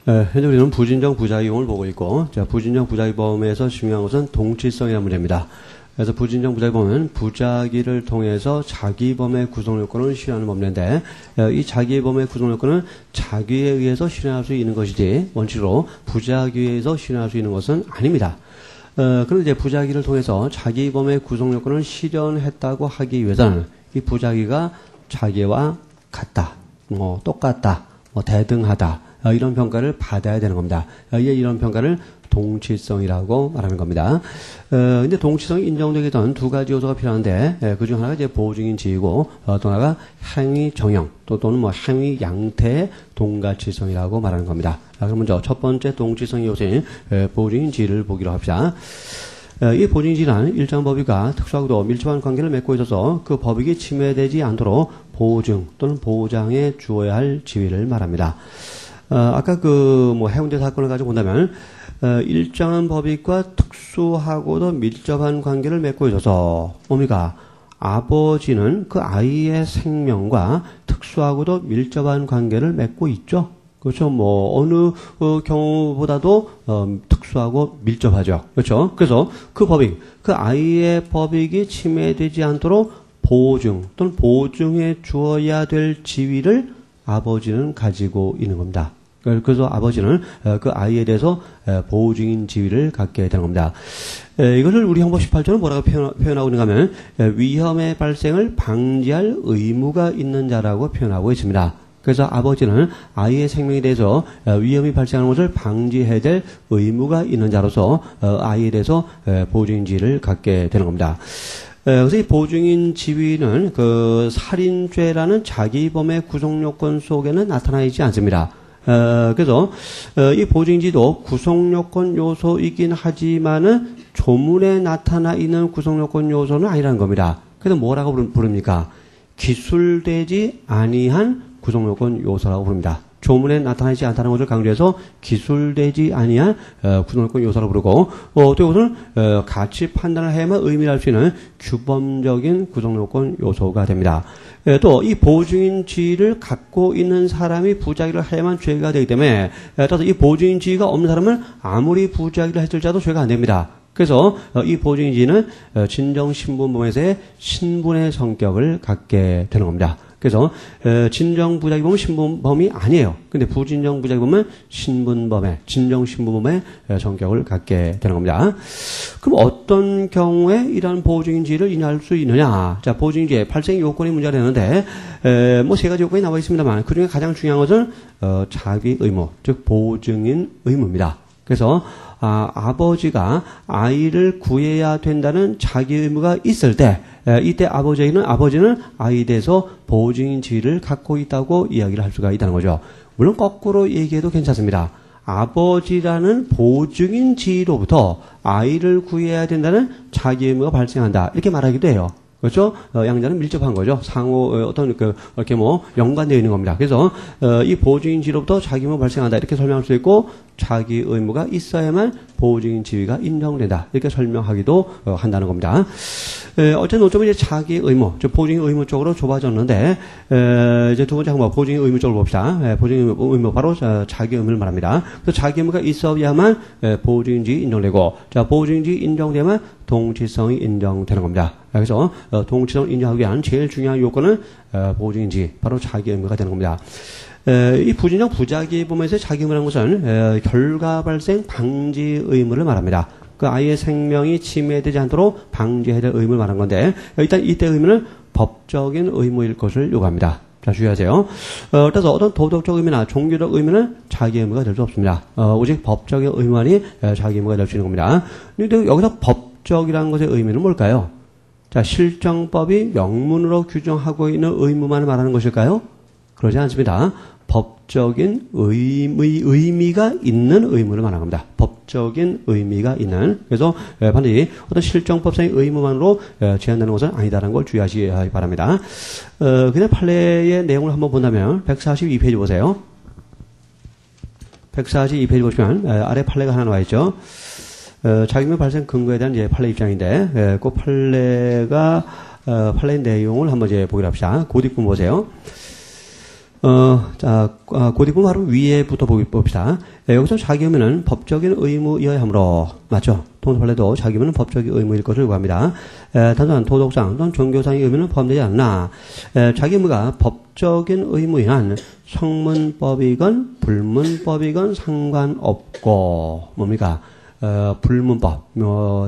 현재 우리는 부진정 부작용을 보고 있고, 자, 부진정 부작용에서 중요한 것은 동치성이라는 문제입니다. 그래서 부진정 부작용은 부작위를 통해서 자기범의 구성요건을 실현하는 법인데, 이 자기범의 구성요건은 자기에 의해서 실현할 수 있는 것이지, 원칙으로 부작위에 의해서 실현할 수 있는 것은 아닙니다. 그런데 이제 부작위를 통해서 자기범의 구성요건을 실현했다고 하기 위해서는 이 부작위가 자기와 같다, 똑같다, 대등하다, 이런 평가를 받아야 되는 겁니다. 이런 평가를 동치성이라고 말하는 겁니다. 근데 동치성이 인정되기 전 두 가지 요소가 필요한데, 그 중 하나가 이제 보호증인 지위고, 또 하나가 행위 정형, 또는 행위 양태의 동가치성이라고 말하는 겁니다. 그럼 먼저 첫 번째 동치성 요소인 보호증인 지위를 보기로 합시다. 이 보호증인 지위는 일정 법익과 특수하고도 밀접한 관계를 맺고 있어서 그 법익이 침해되지 않도록 보호증 또는 보호장에 주어야 할 지위를 말합니다. 아까 해운대 사건을 가지고 본다면, 일정한 법익과 특수하고도 밀접한 관계를 맺고 있어서, 뭡니까? 아버지는 그 아이의 생명과 특수하고도 밀접한 관계를 맺고 있죠? 그렇죠? 어느 경우보다도, 특수하고 밀접하죠. 그렇죠? 그래서 그 법익, 그 아이의 법익이 침해되지 않도록 보호증 또는 보호증에 주어야 될 지위를 아버지는 가지고 있는 겁니다. 그래서 아버지는 그 아이에 대해서 보호증인 지위를 갖게 되는 겁니다. 이것을 우리 형법 18조는 뭐라고 표현하고 있는가 하면, 위험의 발생을 방지할 의무가 있는 자라고 표현하고 있습니다. 그래서 아버지는 아이의 생명에 대해서 위험이 발생하는 것을 방지해야 될 의무가 있는 자로서 아이에 대해서 보호증인 지위를 갖게 되는 겁니다. 그래서 이 보호증인 지위는 그 살인죄라는 자기범의 구성요건 속에는 나타나지 않습니다. 그래서 이 보호증인지도 구성요건 요소이긴 하지만은 조문에 나타나 있는 구성요건 요소는 아니라는 겁니다. 그래서 뭐라고 부릅니까? 기술되지 아니한 구성요건 요소라고 부릅니다. 조문에 나타나지 않다는 것을 강조해서 기술되지 아니한 구성요건 요소라고 부르고, 또 이것은 가치 판단을 해야만 의미를 할 수 있는 규범적인 구성요건 요소가 됩니다. 또 이 보호증인 지위를 갖고 있는 사람이 부작위를 해야만 죄가 되기 때문에, 따라서 이 보호증인 지위가 없는 사람은 아무리 부작위를 했을지라도 죄가 안 됩니다. 그래서 이 보호증인 지위는 진정신분범에서의 신분의 성격을 갖게 되는 겁니다. 그래서 진정 부작위범은 신분범이 아니에요. 근데 부진정 부작위범은 신분범의, 진정 신분범의 성격을 갖게 되는 겁니다. 그럼 어떤 경우에 이러한 보호증인 지위를 인정할 수 있느냐? 자, 보호증인 지위 발생 요건이 문제가 되는데, 세 가지 요건이 나와 있습니다만, 그 중에 가장 중요한 것은 자기 의무, 즉 보호증인 의무입니다. 그래서 아버지가 아이를 구해야 된다는 자기 의무가 있을 때, 이때 아버지는 아이에 대해서 보호증인 지위를 갖고 있다고 이야기를 할 수가 있다는 거죠. 물론 거꾸로 얘기해도 괜찮습니다. 아버지라는 보호증인 지위로부터 아이를 구해야 된다는 자기 의무가 발생한다, 이렇게 말하기도 해요. 그렇죠? 양자는 밀접한 거죠. 상호, 이렇게 연관되어 있는 겁니다. 그래서, 이 보호증인 지위로부터 자기 의무가 발생한다, 이렇게 설명할 수 있고, 자기 의무가 있어야만 보호증인 지위가 인정된다, 이렇게 설명하기도 한다는 겁니다. 어쨌든 노점은 이제 자기 의무, 즉 보호증인 의무 쪽으로 좁아졌는데, 이제 두 번째 항목, 보호증인 의무 쪽으로 봅시다. 보호증인 의무, 바로 자기 의무를 말합니다. 그래서 자기 의무가 있어야만 보호증인 지위 인정되고, 자, 보호증인 지위 인정되면 동치성이 인정되는 겁니다. 그래서 동치성을 인정하기 위한 제일 중요한 요건은 보호증인 지위, 바로 자기 의무가 되는 겁니다. 이 부진정 부작위범에서의 자기 의무라는 것은 결과 발생 방지 의무를 말합니다. 그 아이의 생명이 침해되지 않도록 방지해야 될 의무를 말한 건데, 일단 이때 의무는 법적인 의무일 것을 요구합니다. 자, 주의하세요. 따라서 어떤 도덕적 의무나 종교적 의무는 자기 의무가 될 수 없습니다. 오직 법적인 의무만이 자기 의무가 될 수 있는 겁니다. 근데 여기서 법적이라는 것의 의미는 뭘까요? 자, 실정법이 명문으로 규정하고 있는 의무만을 말하는 것일까요? 그러지 않습니다. 법적인 의미가 있는 의무를 말하는 겁니다. 법적인 의미가 있는. 그래서 반드시 어떤 실정법상의 의무만으로 제한되는 것은 아니다라는 걸 주의하시기 바랍니다. 그냥 판례의 내용을 한번 본다면 142페이지 보세요. 142페이지 보시면 아래 판례가 하나 나와 있죠. 자기명 발생 근거에 대한 이제 판례 입장인데, 그 판례 내용을 한번 이제 보기로 합시다. 그 뒷부분 보세요. 그 뒷부분 바로 위에부터 봅시다. 여기서 자기 의무는 법적인 의무이어야 하므로, 맞죠? 통일판례도 자기 의무는 법적인 의무일 것을 요구합니다. 단순한 도덕상 또는 종교상의 의무는 포함되지 않나. 자기 의무가 법적인 의무인 한 성문법이건 불문법이건 상관없고, 뭡니까? 불문법,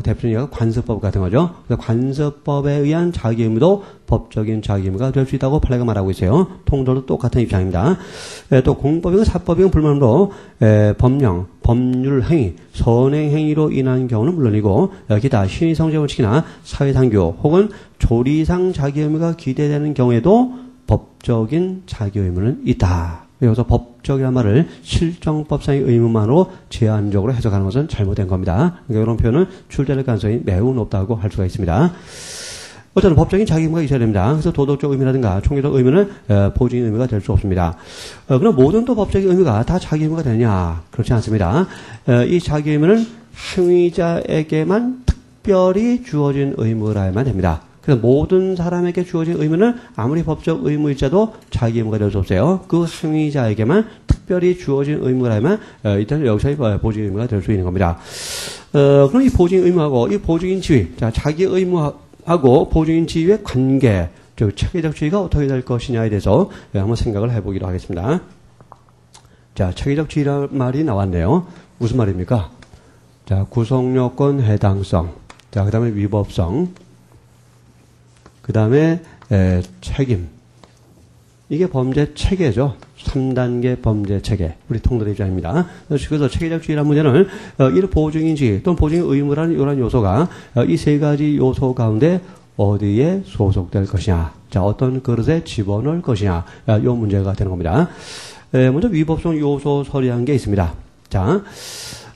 대표적인 관습법 같은 거죠. 그래서 관습법에 의한 자기 의무도 법적인 자기 의무가 될 수 있다고 판례가 말하고 있어요. 통도도 똑같은 입장입니다. 또 공법이건 사법이건 불문으로 법령, 법률 행위, 선행 행위로 인한 경우는 물론이고 기타 신의성 제원칙이나 사회상규 혹은 조리상 자기 의무가 기대되는 경우에도 법적인 자기 의무는 있다. 여기서 법적이라는 말을 실정법상의 의무만으로 제한적으로 해석하는 것은 잘못된 겁니다. 그러니까 이런 표현은 출제될 가능성이 매우 높다고 할 수가 있습니다. 어쨌든 법적인 자기 의무가 있어야 됩니다. 그래서 도덕적 의무라든가 총리적 의무는 보증인 의무가 될 수 없습니다. 그럼 모든 또 법적인 의무가 다 자기 의무가 되느냐? 그렇지 않습니다. 이 자기 의무는 행위자에게만 특별히 주어진 의무라야만 됩니다. 그래서 모든 사람에게 주어진 의무는 아무리 법적 의무일자도 자기 의무가 될 수 없어요. 그 행위자에게만 특별히 주어진 의무라면 일단 여기서의 보증 의무가 될 수 있는 겁니다. 그럼 이 보증 의무하고 이 보증인 지위, 자 자기 의무하고 보증인 지위의 관계, 즉 체계적 지위가 어떻게 될 것이냐에 대해서 한번 생각을 해보기로 하겠습니다. 자 체계적 지위라는 말이 나왔네요. 무슨 말입니까? 자 구성요건 해당성, 자 그다음에 위법성. 그 다음에 책임. 이게 범죄 체계죠. 3단계 범죄 체계. 우리 통돌의 입장입니다. 그래서 체계적 지위라는 문제는 이 보증인지 또는 보증인 의무라는 이런 요소가 이 세 가지 요소 가운데 어디에 소속될 것이냐. 자, 어떤 그릇에 집어넣을 것이냐. 이 문제가 되는 겁니다. 먼저 위법성 요소 처리한 게 있습니다. 자,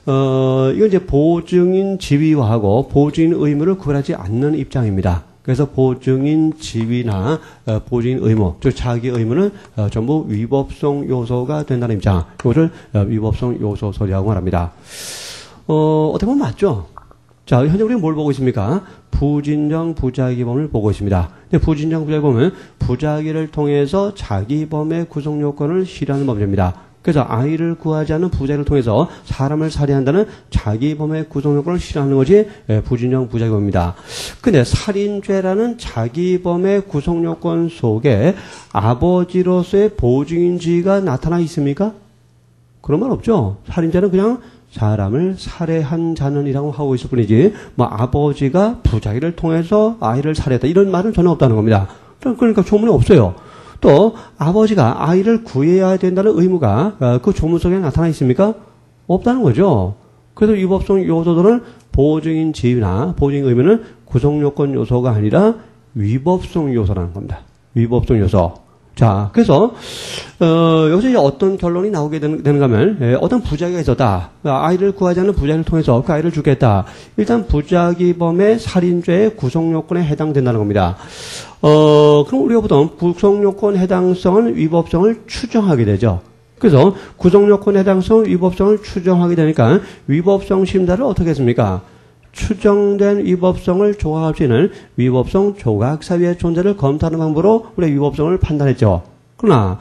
이건 이제 보증인 지위와하고 보증인 의무를 구분하지 않는 입장입니다. 그래서 보증인 지위나 보증인 의무, 즉 자기 의무는 전부 위법성 요소가 된다는 입장. 이것을 위법성 요소 처리라고 말합니다. 어떻게 보면 맞죠? 자, 현재 우리가 뭘 보고 있습니까? 부진정 부자기범을 보고 있습니다. 근데 부진정 부자기범은 부자기를 통해서 자기범의 구성 요건을 실현하는 범죄입니다. 그래서 아이를 구하지 않는 부자를 통해서 사람을 살해한다는 자기범의 구성요건을 실현하는 것이 부진정 부자기범입니다. 근데 살인죄라는 자기범의 구성요건 속에 아버지로서의 보증인 지위가 나타나 있습니까? 그런 말 없죠. 살인죄는 그냥 사람을 살해한 자는이라고 하고 있을 뿐이지 뭐 아버지가 부자기를 통해서 아이를 살해했다 이런 말은 전혀 없다는 겁니다. 그러니까 조문에 없어요. 또 아버지가 아이를 구해야 된다는 의무가 그 조문 속에 나타나 있습니까? 없다는 거죠. 그래서 위법성 요소들은 보증인 지위나 보증인 의무는 구성요건 요소가 아니라 위법성 요소라는 겁니다. 위법성 요소. 자, 그래서 여기서 이제 어떤 결론이 나오게 되는가 하면 어떤 부자기가 있었다. 아이를 구하지 않는 부자기를 통해서 그 아이를 죽겠다. 일단 부자기범의 살인죄의 구성요건에 해당된다는 겁니다. 그럼 우리가 보통 구성요건 해당성은 위법성을 추정하게 되죠. 그래서 구성요건 해당성, 위법성을 추정하게 되니까 위법성 심사를 어떻게 했습니까? 추정된 위법성을 조각할 수 있는 위법성 조각사유의 존재를 검토하는 방법으로 우리가 위법성을 판단했죠. 그러나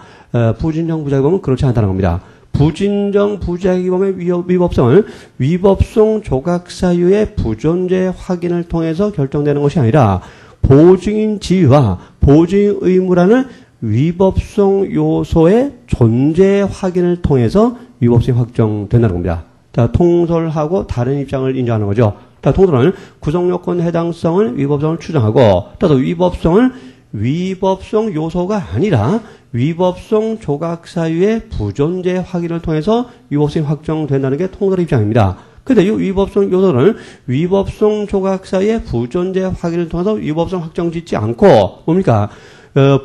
부진정 부자기범은 그렇지 않다는 겁니다. 부진정 부자기범의 위법성은 위법성 조각사유의 부존재 확인을 통해서 결정되는 것이 아니라 보증인 지위와 보증인 의무라는 위법성 요소의 존재 확인을 통해서 위법성이 확정된다는 겁니다. 자, 통솔하고 다른 입장을 인정하는 거죠. 자, 통솔은 구성요건 해당성은 위법성을 추정하고 또 위법성은 위법성 요소가 아니라 위법성 조각사유의 부존재 확인을 통해서 위법성이 확정된다는 게 통솔의 입장입니다. 근데 이 위법성 요소는 위법성 조각사유의 부존재 확인을 통해서 위법성 확정 짓지 않고 뭡니까?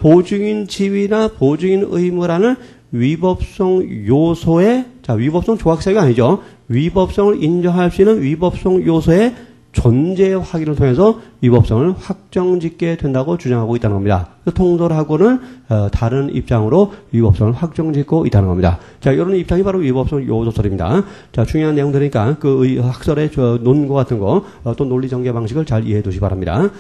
보증인 지위나 보증인 의무라는 위법성 요소의 자 위법성 조각사유가 아니죠. 위법성을 인정할 수 있는 위법성 요소의 존재 확인을 통해서 위법성을 확정짓게 된다고 주장하고 있다는 겁니다. 통솔하고는 다른 입장으로 위법성을 확정짓고 있다는 겁니다. 자, 이런 입장이 바로 위법성 요소설입니다. 자, 중요한 내용들이니까 그 학설의 논거 같은 거 또 논리 전개 방식을 잘 이해해 두시기 바랍니다.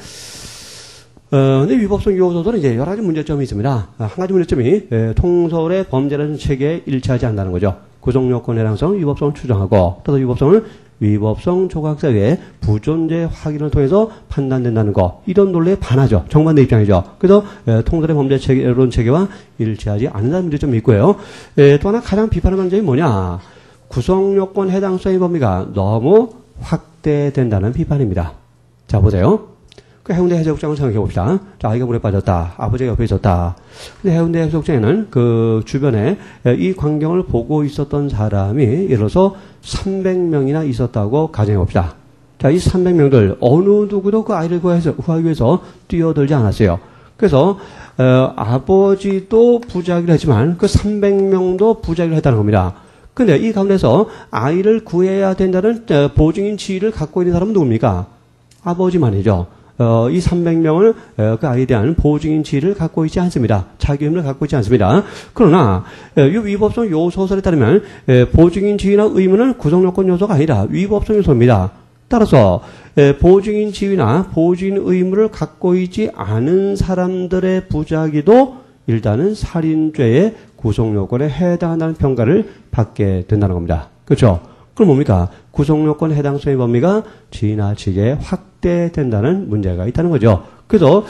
근데 위법성 요소들은 이제 여러 가지 문제점이 있습니다. 한 가지 문제점이 통설의 범죄라는 체계에 일치하지 않는다는 거죠. 구성요건 해당성, 위법성을 추정하고 또한 위법성을 위법성 조각사 외에 부존재 확인을 통해서 판단된다는 거. 이런 논리에 반하죠. 정반대 입장이죠. 그래서 통설의 범죄 체계론 체계와 일치하지 않는다는 문제점이 있고요. 또 하나 가장 비판하는 점이 뭐냐. 구성요건 해당성의 범위가 너무 확대된다는 비판입니다. 자, 보세요. 그 해운대 해수욕장을 생각해 봅시다. 자, 아이가 물에 빠졌다. 아버지가 옆에 있었다. 근데 해운대 해수욕장에는 그 주변에 이 광경을 보고 있었던 사람이 예를 들어서 300명이나 있었다고 가정해 봅시다. 자, 이 300명들 어느 누구도 그 아이를 구하기 위해서 뛰어들지 않았어요. 그래서 아버지도 부작위를 했지만 그 300명도 부작위를 했다는 겁니다. 근데 이 가운데서 아이를 구해야 된다는 보증인 지위를 갖고 있는 사람은 누굽니까? 아버지만이죠. 이 300명을 그 아이에 대한 보증인 지위를 갖고 있지 않습니다. 자기 의무를 갖고 있지 않습니다. 그러나 이 위법성 요소설에 따르면 보증인 지위나 의무는 구성요건 요소가 아니라 위법성 요소입니다. 따라서 보증인 지위나 보증인 의무를 갖고 있지 않은 사람들의 부작위도 일단은 살인죄의 구성요건에 해당한다는 평가를 받게 된다는 겁니다. 그렇죠? 그럼 뭡니까? 구성요건 해당성의 범위가 지나치게 확대된다는 문제가 있다는 거죠. 그래서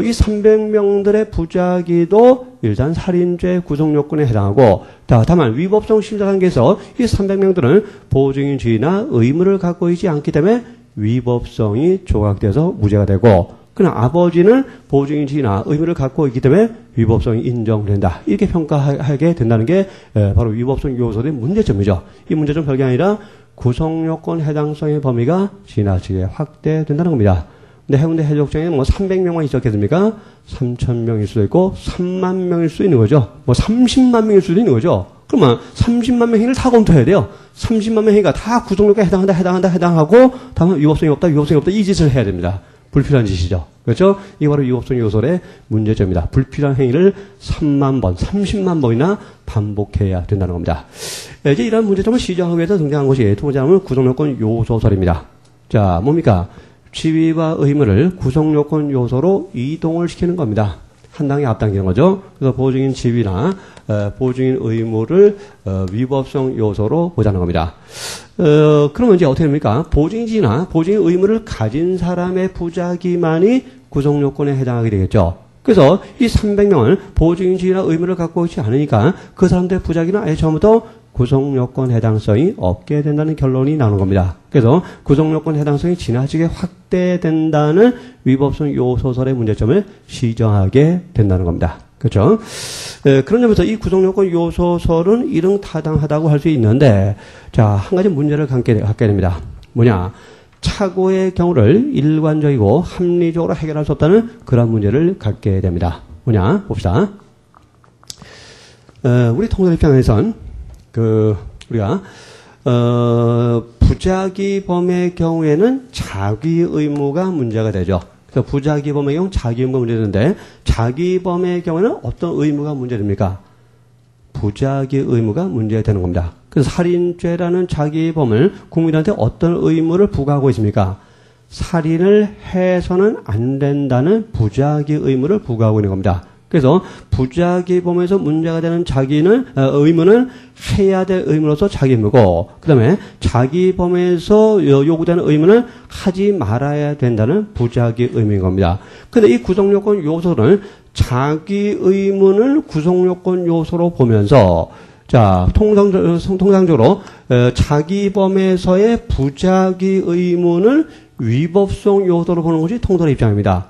이 300명들의 부작위도 일단 살인죄 구성요건에 해당하고, 다만 위법성 심사 단계에서 이 300명들은 보증인 지위나 의무를 갖고 있지 않기 때문에 위법성이 조각돼서 무죄가 되고, 그러나 아버지는 보증인 지위나 의무를 갖고 있기 때문에 위법성이 인정된다. 이렇게 평가하게 된다는 게 바로 위법성 요소의 문제점이죠. 이 문제점 별게 아니라 구성요건 해당성의 범위가 지나치게 확대된다는 겁니다. 근데 해운대 해수욕장에는 뭐 300명만 있었겠습니까? 3,000명일 수도 있고 3만 명일 수도 있는 거죠. 뭐 30만 명일 수도 있는 거죠. 그러면 30만 명 행위를 다 검토해야 돼요. 30만 명 행위가 다 구성요건에 해당하고 다만 위법성이 없다 이 짓을 해야 됩니다. 불필요한 짓이죠. 그렇죠? 이게 바로 위법성 요소의 문제점입니다. 불필요한 행위를 3만 번, 30만 번이나 반복해야 된다는 겁니다. 이제 이러한 문제점을 시정하기 위해서 등장한 것이 두 번째 하면 구성요건 요소설입니다. 자, 뭡니까? 지위와 의무를 구성요건 요소로 이동을 시키는 겁니다. 한 단계 앞당기는 거죠. 그래서 보증인 지위나 보증인 의무를 위법성 요소로 보자는 겁니다. 그러면 이제 어떻게 됩니까? 보증인 지위나 보증인 의무를 가진 사람의 부작위만이 구성요건에 해당하게 되겠죠. 그래서 이 300명은 보증인 지위나 의무를 갖고 있지 않으니까 그 사람들의 부작위는 아예 처음부터 구성요건 해당성이 없게 된다는 결론이 나오는 겁니다. 그래서 구성요건 해당성이 지나치게 확대된다는 위법성 요소설의 문제점을 시정하게 된다는 겁니다. 그렇죠? 그런 점에서 이 구성요건 요소설은 이릉타당하다고 할 수 있는데, 자, 한 가지 문제를 갖게 됩니다. 뭐냐? 착오의 경우를 일관적이고 합리적으로 해결할 수 없다는 그런 문제를 갖게 됩니다. 뭐냐? 봅시다. 우리 통설 입장에선 우리가 부작위범의 경우에는 자기 의무가 문제가 되죠. 그래서 부작위범의 경우 자기 의무가 문제되는데, 자기범의 경우에는 어떤 의무가 문제됩니까? 부작위 의무가 문제되는 겁니다. 그래서 살인죄라는 자기범을 국민한테 어떤 의무를 부과하고 있습니까? 살인을 해서는 안 된다는 부작위 의무를 부과하고 있는 겁니다. 그래서 부작위범에서 문제가 되는 의무는 해야 될 의무로서 자기 의무고, 그 다음에 자기범에서 요구되는 의무는 하지 말아야 된다는 부작위 의무인 겁니다. 근데 이 구성요건 요소는 자기 의무는 구성요건 요소로 보면서, 자, 통상적으로 자기범에서의 부작위 의무는 위법성 요소로 보는 것이 통설의 입장입니다.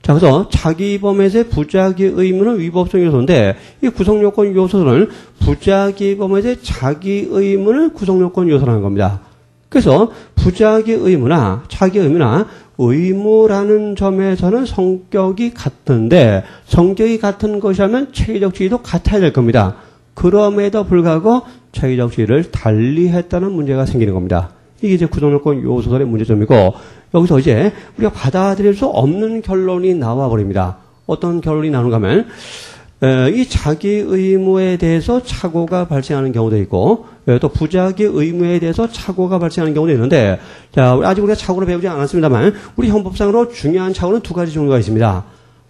자, 그래서 자기범에서의 부작위 의무는 위법성 요소인데, 이 구성요건 요소는 부작위범에서의 자기 의무는 구성요건 요소라는 겁니다. 그래서 부작위 의무나 자기 의무나 의무라는 점에서는 성격이 같은데, 성격이 같은 것이라면 체계적 지위도 같아야 될 겁니다. 그럼에도 불구하고 체계적 지위를 달리했다는 문제가 생기는 겁니다. 이게 이제 구성요건 요소설의 문제점이고, 여기서 이제 우리가 받아들일 수 없는 결론이 나와버립니다. 어떤 결론이 나오는가 하면, 이 자기 의무에 대해서 착오가 발생하는 경우도 있고, 또 부작위 의무에 대해서 착오가 발생하는 경우도 있는데, 자, 아직 우리가 착오를 배우지 않았습니다만, 우리 형법상으로 중요한 착오는 두 가지 종류가 있습니다.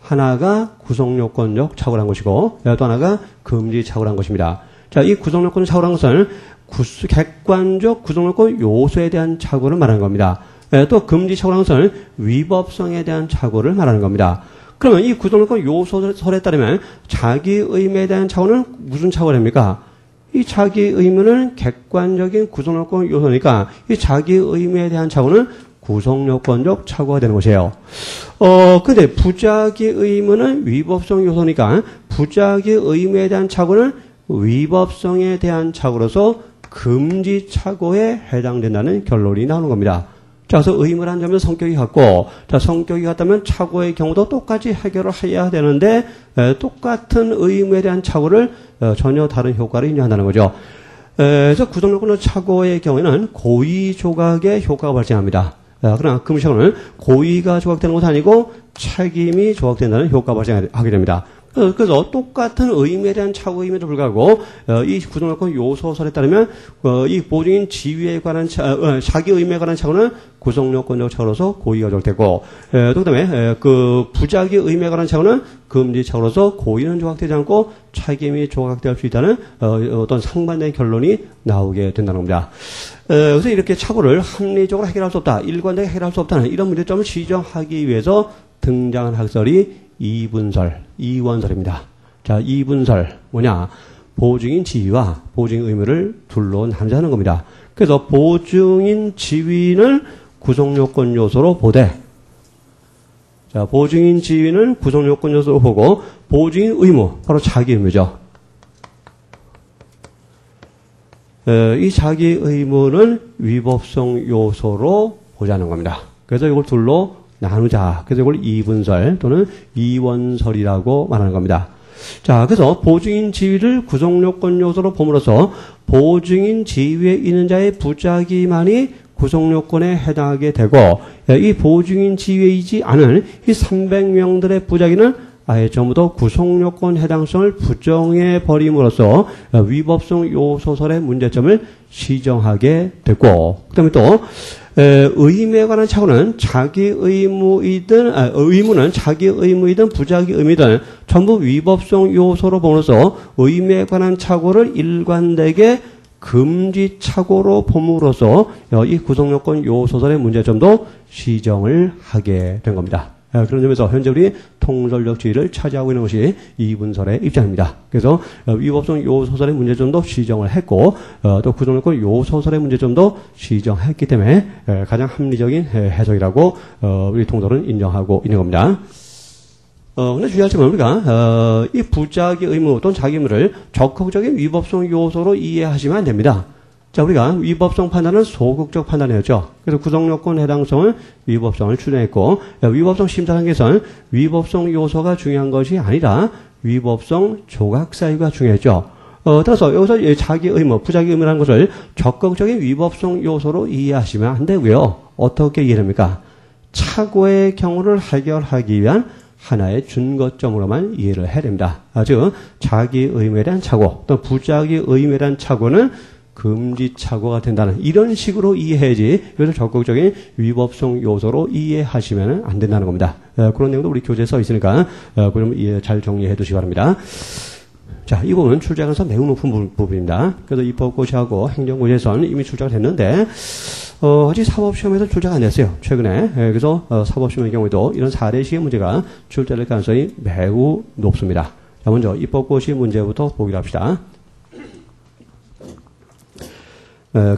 하나가 구성요건적 착오란 것이고 또 하나가 금지 착오란 것입니다. 자, 이 구성요건 착오란 것은 객관적 구성요건 요소에 대한 착오를 말하는 겁니다. 또 금지 착오란 것은 위법성에 대한 착오를 말하는 겁니다. 그러면 이 구성요건 요소설에 따르면 자기 의무에 대한 착오는 무슨 착오랍니까? 이 자기 의무는 객관적인 구성요건 요소니까 이 자기 의무에 대한 착오는 구성요건적 착오가 되는 것이에요. 근데 부작위 의무는 위법성 요소니까 부작위 의무에 대한 착오는 위법성에 대한 착오로서 금지 착오에 해당된다는 결론이 나오는 겁니다. 자, 그래서 의무란 점은 성격이 같고, 자, 성격이 같다면 착오의 경우도 똑같이 해결을 해야 되는데, 똑같은 의무에 대한 착오를 전혀 다른 효과를 인정한다는 거죠. 그래서 구성요건의 착오의 경우에는 고의 조각의 효과가 발생합니다. 그러나 금지 착오는 고의가 조각되는 것이 아니고 책임이 조각된다는 효과가 발생하게 됩니다. 그래서 똑같은 의무에 대한 착오 의무에도 불구하고 이 구성요건 요소설에 따르면 이 보증인 지위에 관한 자기 의무에 관한 착오는 구성요건적 착오로서 고의가 조각되고 또 그다음에 그 부작위 의무에 관한 착오는 금지 착오로서 고의는 조각되지 않고 책임이 조각될 수 있다는 어떤 상반된 결론이 나오게 된다는 겁니다. 그래서 이렇게 착오를 합리적으로 해결할 수 없다, 일관되게 해결할 수 없다는 이런 문제점을 시정하기 위해서 등장한 학설이 이원설입니다. 자, 이분설 뭐냐? 보증인 지위와 보증인 의무를 둘로 나누자는 겁니다. 그래서 보증인 지위는 구성요건 요소로 보되, 자, 보증인 지위는 구성요건 요소로 보고 보증인 의무, 바로 자기 의무죠. 이 자기 의무는 위법성 요소로 보자는 겁니다. 그래서 이걸 둘로 나누자. 그래서 이걸 이분설 또는 이원설이라고 말하는 겁니다. 자, 그래서 보증인 지위를 구성요건 요소로 봄으로써 보증인 지위에 있는 자의 부작위만이 구성요건에 해당하게 되고 이 보증인 지위에 있지 않은 이 300명들의 부작위는 아예 전부 다 구성요건 해당성을 부정해 버림으로써 위법성 요소설의 문제점을 시정하게 됐고, 그다음에 또 의무에 관한 착오는 자기 의무이든 의무는 자기 의무이든 부작위 의무이든 전부 위법성 요소로 봄으로써 의무에 관한 착오를 일관되게 금지 착오로 봄으로써 이 구성요건 요소설의 문제점도 시정을 하게 된 겁니다. 그런 점에서 현재 우리 통설적 지위를 차지하고 있는 것이 이분설의 입장입니다. 그래서 위법성 요소설의 문제점도 시정을 했고 또 구성요건 요소설의 문제점도 시정했기 때문에 가장 합리적인 해석이라고 우리 통설은 인정하고 있는 겁니다. 근데 주의할 점은 우리가 이 부작위 의무 또는 자기 의무를 적극적인 위법성 요소로 이해하시면 안 됩니다. 자, 우리가 위법성 판단은 소극적 판단이었죠. 그래서 구성요건 해당성은 위법성을 추정했고, 위법성 심사 단계에서는 위법성 요소가 중요한 것이 아니라 위법성 조각 사유가 중요했죠. 따라서 여기서 자기 의무, 부작위 의무라는 것을 적극적인 위법성 요소로 이해하시면 안 되고요. 어떻게 이해됩니까? 착오의 경우를 해결하기 위한 하나의 준거점으로만 이해를 해야 됩니다. 즉, 자기 의무에 대한 착오, 또 부작위 의무에 대한 착오는 금지 착오가 된다는 이런 식으로 이해해야지 이것을 적극적인 위법성 요소로 이해하시면 안 된다는 겁니다. 그런 내용도 우리 교재에 써 있으니까 그럼 잘 정리해 두시기 바랍니다. 자, 이 부분은 출제가에서 매우 높은 부분입니다. 그래서 입법고시하고 행정고시에서는 이미 출제가 됐는데 아직 사법시험에서 출제가 안 됐어요. 최근에. 그래서 사법시험의 경우에도 이런 사례식의 문제가 출제될 가능성이 매우 높습니다. 자, 먼저 입법고시 문제부터 보기로 합시다.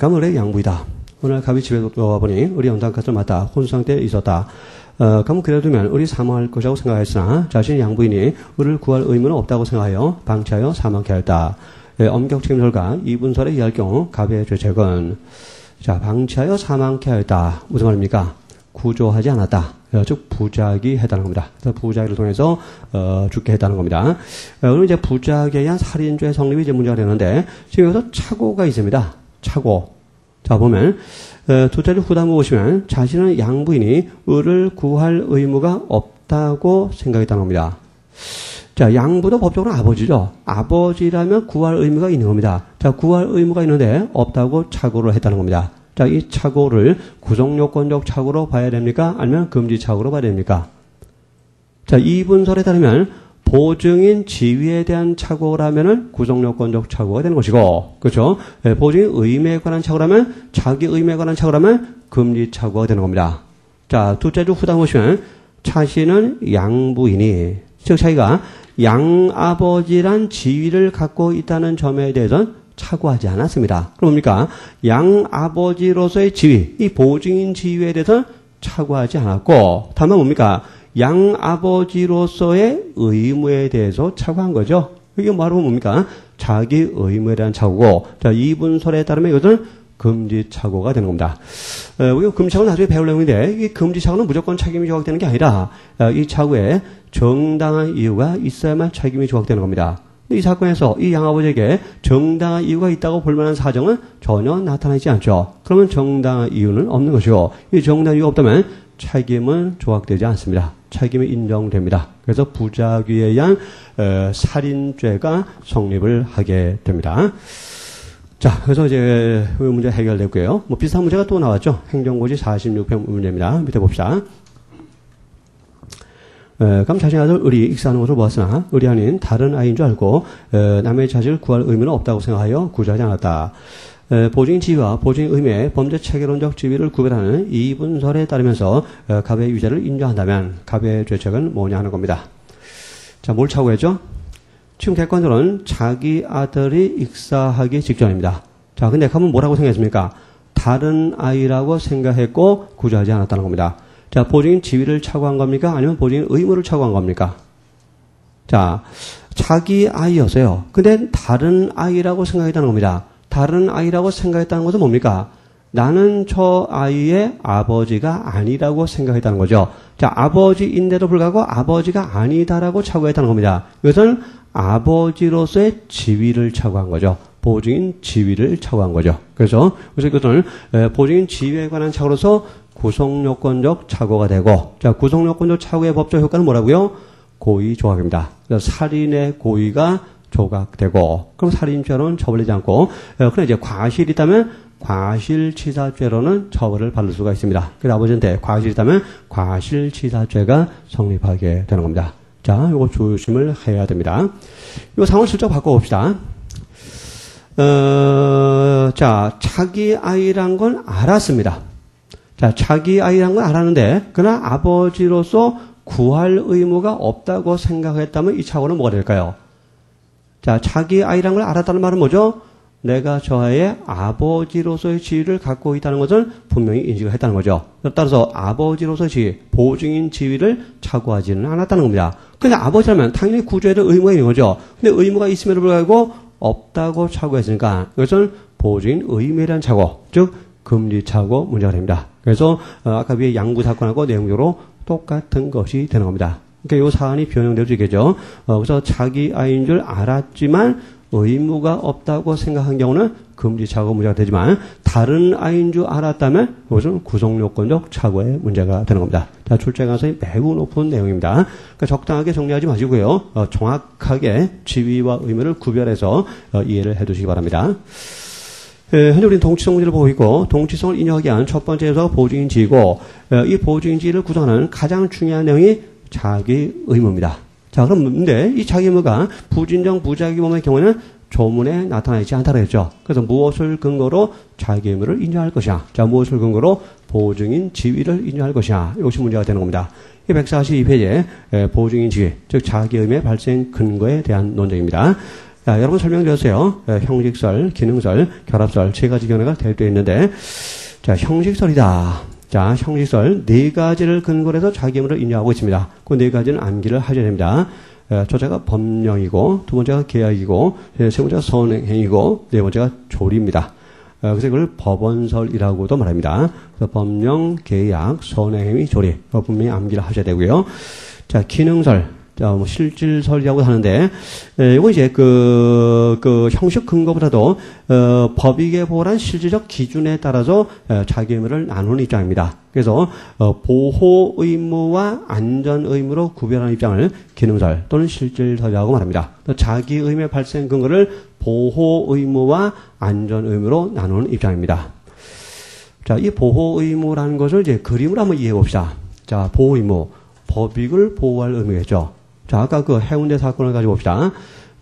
감은 을의 양부이다. 오늘 갑이 집에 와보니 을이 연탄칼을 맞다. 혼수상태에 있었다. 감은 그래두면 을이 사망할 것이라고 생각했으나 자신이 양부이니 을을 구할 의무는 없다고 생각하여 방치하여 사망케 하였다. 엄격 책임 설가 이분설에 의할 경우 갑의 죄책은 자, 방치하여 사망케 하였다. 무슨 말입니까? 구조하지 않았다. 즉 부작위 해당하는 겁니다. 그래서 부작위를 통해서 죽게 했다는 겁니다. 그럼 이제 부작위에 의한 살인죄 성립이 이제 문제가 되는데 지금 여기서 착오가 있습니다. 착오. 자, 보면 두 자리 후단부 보시면 자신은 양부이니 을을 구할 의무가 없다고 생각했다는 겁니다. 자, 양부도 법적으로 아버지죠. 아버지라면 구할 의무가 있는 겁니다. 자, 구할 의무가 있는데 없다고 착오를 했다는 겁니다. 자, 이 착오를 구성요건적 착오로 봐야 됩니까? 아니면 금지 착오로 봐야 됩니까? 자, 이 분설에 따르면 보증인 지위에 대한 착오라면은 구성요건적 착오가 되는 것이고, 그렇죠? 예, 보증인 의무에 관한 착오라면, 자기 의무에 관한 착오라면 금지 착오가 되는 겁니다. 자, 둘째 주 후단 보시면 차씨는 양부인이, 즉 자기가 양아버지란 지위를 갖고 있다는 점에 대해서는 착오하지 않았습니다. 그럼 뭡니까? 양아버지로서의 지위, 이 보증인 지위에 대해서는 착오하지 않았고, 다만 뭡니까? 양아버지로서의 의무에 대해서 착오한 거죠. 이게 바로 뭡니까? 자기 의무에 대한 착오고, 자, 이분설에 따르면 이것은 금지착오가 되는 겁니다. 우리가 금지착오는 나중에 배울 내용인데, 이 금지착오는 무조건 책임이 조각되는 게 아니라, 이 착오에 정당한 이유가 있어야만 책임이 조각되는 겁니다. 이 사건에서 이 양아버지에게 정당한 이유가 있다고 볼 만한 사정은 전혀 나타나지 않죠. 그러면 정당한 이유는 없는 것이고, 이 정당한 이유가 없다면 책임은 조각되지 않습니다. 책임이 인정됩니다. 그래서 부작위에 의한 살인죄가 성립을 하게 됩니다. 자, 그래서 이제 이 문제 해결됐고요. 뭐 비슷한 문제가 또 나왔죠. 행정고지 46편 문제입니다. 밑에 봅시다. 그럼 자신의 아들 을이 익사하는 것을 보았으나 을이 아닌 다른 아이인 줄 알고 남의 자식을 구할 의무는 없다고 생각하여 구제하지 않았다. 보증인 지위와 보증인 의무의 범죄 체계론적 지위를 구별하는 이 분설에 따르면서 갑의 유죄를 인정한다면 갑의 죄책은 뭐냐 하는 겁니다. 자, 뭘 착오했죠? 지금 객관적으로는 자기 아들이 익사하기 직전입니다. 자, 근데 갑은 뭐라고 생각했습니까? 다른 아이라고 생각했고 구제하지 않았다는 겁니다. 자, 보증인 지위를 착오한 겁니까? 아니면 보증인 의무를 착오한 겁니까? 자, 자기 아이였어요. 근데 다른 아이라고 생각했다는 겁니다. 다른 아이라고 생각했다는 것은 뭡니까? 나는 저 아이의 아버지가 아니라고 생각했다는 거죠. 자, 아버지인데도 불구하고 아버지가 아니다라고 착오했다는 겁니다. 이것은 아버지로서의 지위를 착오한 거죠. 보증인 지위를 착오한 거죠. 그래서 이것은 보증인 지위에 관한 착오로서 구성요건적 착오가 되고, 자, 구성요건적 착오의 법적 효과는 뭐라고요? 고의 조각입니다. 그래서 살인의 고의가 조각되고, 그럼 살인죄로는 처벌되지 않고, 그러나 이제 과실이 있다면 과실치사죄로는 처벌을 받을 수가 있습니다. 그래서 아버지한테 과실이 있다면 과실치사죄가 성립하게 되는 겁니다. 자, 이거 조심을 해야 됩니다. 이 상황을 슬쩍 바꿔봅시다. 자, 자기 아이란 건 알았습니다. 자, 자기 아이란 건 알았는데, 그러나 아버지로서 구할 의무가 없다고 생각했다면 이 착오는 뭐가 될까요? 자, 자기 아이란 걸 알았다는 말은 뭐죠? 내가 저 아이의 아버지로서의 지위를 갖고 있다는 것을 분명히 인식을 했다는 거죠. 따라서 아버지로서의 지위, 보증인 지위를 착오하지는 않았다는 겁니다. 근데 아버지라면 당연히 구제해야 될 의무가 있는 거죠. 근데 의무가 있음에도 불구하고 없다고 착오했으니까 이것은 보증인 의무에 대한 착오, 즉 금지 착오 문제가 됩니다. 그래서 아까 위에 양부 사건하고 내용적으로 똑같은 것이 되는 겁니다. 그러니까 이 사안이 변형되어 지겠죠. 그래서 자기 아이인 줄 알았지만 의무가 없다고 생각한 경우는 금지 착오 문제가 되지만 다른 아이인 줄 알았다면 이것은 구성요건적 착오의 문제가 되는 겁니다. 자, 출제 가능성이 매우 높은 내용입니다. 그러니까 적당하게 정리하지 마시고요. 정확하게 지위와 의무를 구별해서 이해를 해 두시기 바랍니다. 현재 우리는 동치성 문제를 보고 있고, 동치성을 인정하기 위한 첫 번째 요소가 보증인지이고, 이 보증인지를 구성하는 가장 중요한 내용이 자기 의무입니다. 자, 그럼 근데 이 자기 의무가 부진정 부작위범의 경우에는 조문에 나타나 있지 않다고 했죠. 그래서 무엇을 근거로 자기 의무를 인정할 것이냐. 자, 무엇을 근거로 보증인 지위를 인정할 것이냐. 이것이 문제가 되는 겁니다. 이 142페이지에 보증인 지위, 즉 자기 의무의 발생 근거에 대한 논쟁입니다. 자, 여러분 설명드렸어요. 형식설, 기능설, 결합설 세 가지 견해가 대립되어 있는데, 자, 형식설이다. 자, 형식설 네 가지를 근거로 해서 자기 의무를 인정하고 있습니다. 그 네 가지는 암기를 하셔야 됩니다. 첫째가 법령이고, 두 번째가 계약이고, 세 번째가 선행이고, 네 번째가 조리입니다. 그래서 이걸 법원설이라고도 말합니다. 그래서 법령, 계약, 선행행위, 조리. 분명히 암기를 하셔야 되고요. 자, 기능설. 자, 뭐, 실질설이라고 하는데, 이거 이제 형식 근거보다도, 법익에 보호한 실질적 기준에 따라서, 자기 의무를 나누는 입장입니다. 그래서, 보호 의무와 안전 의무로 구별하는 입장을 기능설 또는 실질설이라고 말합니다. 자기 의무의 발생 근거를 보호 의무와 안전 의무로 나누는 입장입니다. 자, 이 보호 의무라는 것을 이제 그림으로 한번 이해해 봅시다. 자, 보호 의무. 법익을 보호할 의무겠죠. 자, 아까 그 해운대 사건을 가지고 봅시다.